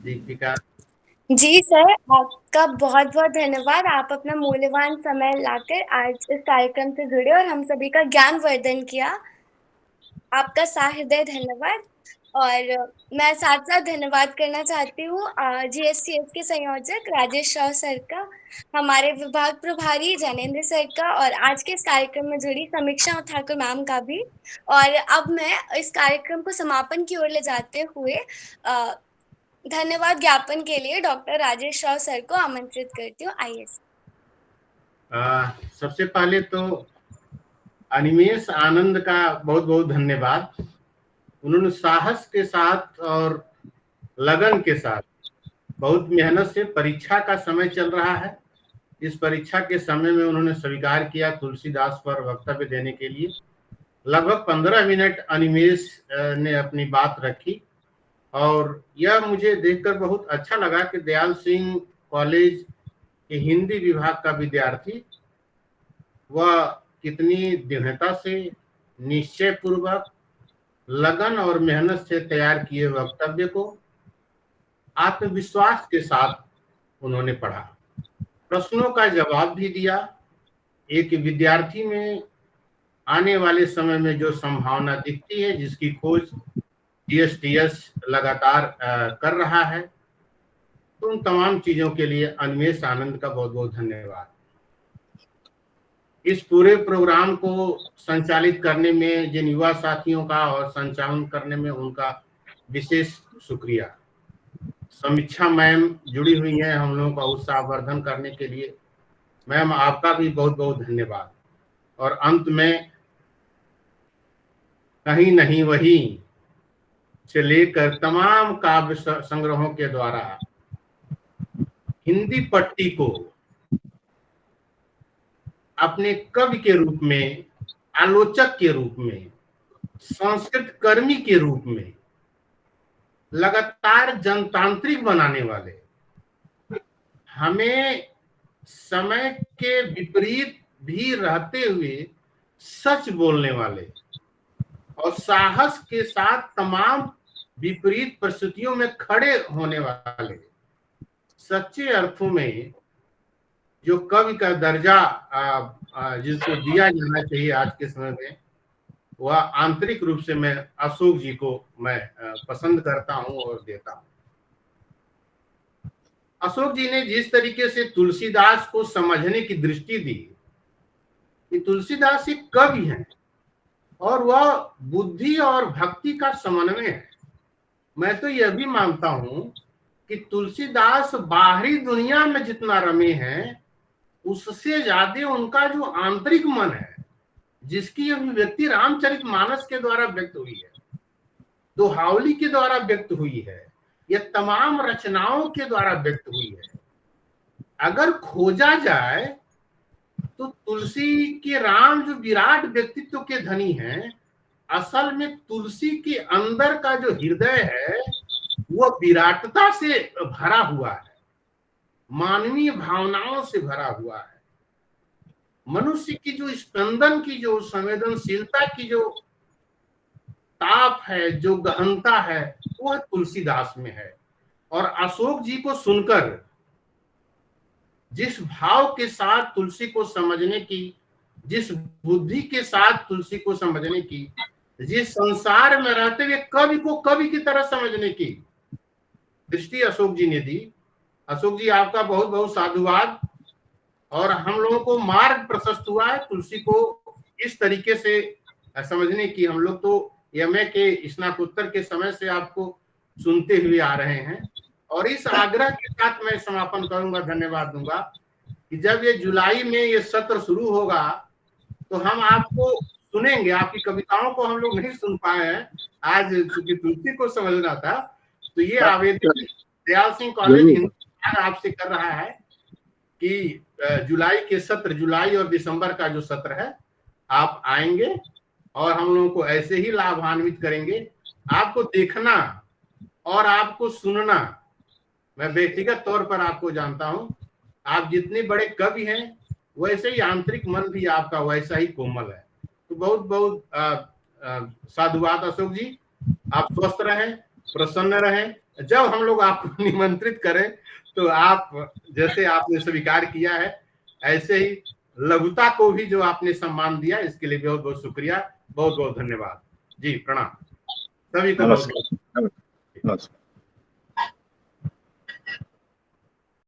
दीपिका जी सर, आपका बहुत बहुत धन्यवाद। आप अपना मूल्यवान समय लाकर आज इस कार्यक्रम से जुड़े और हम सभी का ज्ञान वर्धन किया। आपका सहृदय धन्यवाद। और मैं साथ साथ धन्यवाद करना चाहती हूँ GSTS के संयोजक राजेश राव सर का, हमारे विभाग प्रभारी जैनेन्द्र सर का, और आज के इस कार्यक्रम में जुड़ी समीक्षा ठाकुर मैम का भी। और अब मैं इस कार्यक्रम को समापन की ओर ले जाते हुए धन्यवाद ज्ञापन के लिए डॉक्टर राजेश राव सर को आमंत्रित करती हूँ। आइए। सबसे पहले तो अनिमेश आनंद का बहुत बहुत धन्यवाद। उन्होंने साहस के साथ और लगन के साथ, बहुत मेहनत से, परीक्षा का समय चल रहा है, इस परीक्षा के समय में उन्होंने स्वीकार किया तुलसीदास पर वक्तव्य देने के लिए। लगभग 15 मिनट अनिमेश ने अपनी बात रखी, और यह मुझे देखकर बहुत अच्छा लगा कि दयाल सिंह कॉलेज कि हिंदी विभाग का विद्यार्थी वह कितनी दृढ़ता से, निश्चय पूर्वक, लगन और मेहनत से तैयार किए वक्तव्य को आत्मविश्वास के साथ उन्होंने पढ़ा, प्रश्नों का जवाब भी दिया। एक विद्यार्थी में आने वाले समय में जो संभावना दिखती है, जिसकी खोज जीएसटीएस लगातार कर रहा है, तो उन तमाम चीजों के लिए अन्वेष आनंद का बहुत बहुत धन्यवाद। इस पूरे प्रोग्राम को संचालित करने में जिन युवा साथियों का और संचालन करने में उनका विशेष शुक्रिया। समीक्षा मैम जुड़ी हुई हैं हम लोगों का उत्साहवर्धन करने के लिए, मैम आपका भी बहुत बहुत धन्यवाद। और अंत में कहीं नहीं वही से लेकर तमाम काव्य संग्रहों के द्वारा हिंदी पट्टी को अपने कवि के रूप में, आलोचक के रूप में, संस्कृत कर्मी के रूप में लगातार जनतांत्रिक बनाने वाले, हमें समय के विपरीत भी रहते हुए सच बोलने वाले और साहस के साथ तमाम विपरीत परिस्थितियों में खड़े होने वाले, सच्चे अर्थों में जो कवि का दर्जा जिसको दिया जाना चाहिए आज के समय में, वह आंतरिक रूप से मैं अशोक जी को मैं पसंद करता हूं और देता हूं। अशोक जी ने जिस तरीके से तुलसीदास को समझने की दृष्टि दी कि तुलसीदास एक कवि हैं और वह बुद्धि और भक्ति का समन्वय है। मैं तो यह भी मानता हूं कि तुलसीदास बाहरी दुनिया में जितना रमे हैं, उससे ज्यादा उनका जो आंतरिक मन है, जिसकी अभिव्यक्ति रामचरितमानस के द्वारा व्यक्त हुई है, दोहावली के द्वारा व्यक्त हुई है, यह तमाम रचनाओं के द्वारा व्यक्त हुई है। अगर खोजा जाए तो तुलसी के राम जो विराट व्यक्तित्व के धनी हैं, असल में तुलसी के अंदर का जो हृदय है वह विराटता से भरा हुआ है, मानवीय भावनाओं से भरा हुआ है। मनुष्य की जो स्पंदन की जो संवेदनशीलता की जो ताप है, जो गहनता है, वह तुलसीदास में है। और अशोक जी को सुनकर जिस भाव के साथ तुलसी को समझने की, जिस बुद्धि के साथ तुलसी को समझने की, जिस संसार में रहते हुए कवि को कवि की तरह समझने की दृष्टि अशोक जी ने दी, अशोक जी आपका बहुत बहुत साधुवाद। और हम लोगों को मार्ग प्रशस्त हुआ है तुलसी को इस तरीके से समझने की। हम लोग तो एमए के स्नातकोत्तर के समय से आपको सुनते हुए आ रहे हैं, और इस आग्रह के साथ मैं समापन करूंगा, धन्यवाद दूंगा कि जब ये जुलाई में ये सत्र शुरू होगा तो हम आपको सुनेंगे। आपकी कविताओं को हम लोग नहीं सुन पाए हैं आज, क्योंकि तुलसी को समझना था। तो ये आवेदन दयाल सिंह कॉलेज हिंदुस्तान आपसे कर रहा है कि जुलाई के सत्र, जुलाई और दिसंबर का जो सत्र है, आप आएंगे और हम लोगों को ऐसे ही लाभान्वित करेंगे। आपको देखना और आपको सुनना, मैं व्यक्तिगत तौर पर आपको जानता हूं, आप जितने बड़े कवि हैं वैसे ही आंतरिक मन भी आपका वैसा ही कोमल है। तो बहुत बहुत साधुवाद अशोक जी। आप स्वस्थ रहें, प्रसन्न रहें। जब हम लोग आपको निमंत्रित करें तो आप जैसे आपने स्वीकार किया है, ऐसे ही लघुता को भी जो आपने सम्मान दिया, इसके लिए बहुत बहुत शुक्रिया, बहुत बहुत धन्यवाद जी। प्रणाम सभी को। नमस्कार।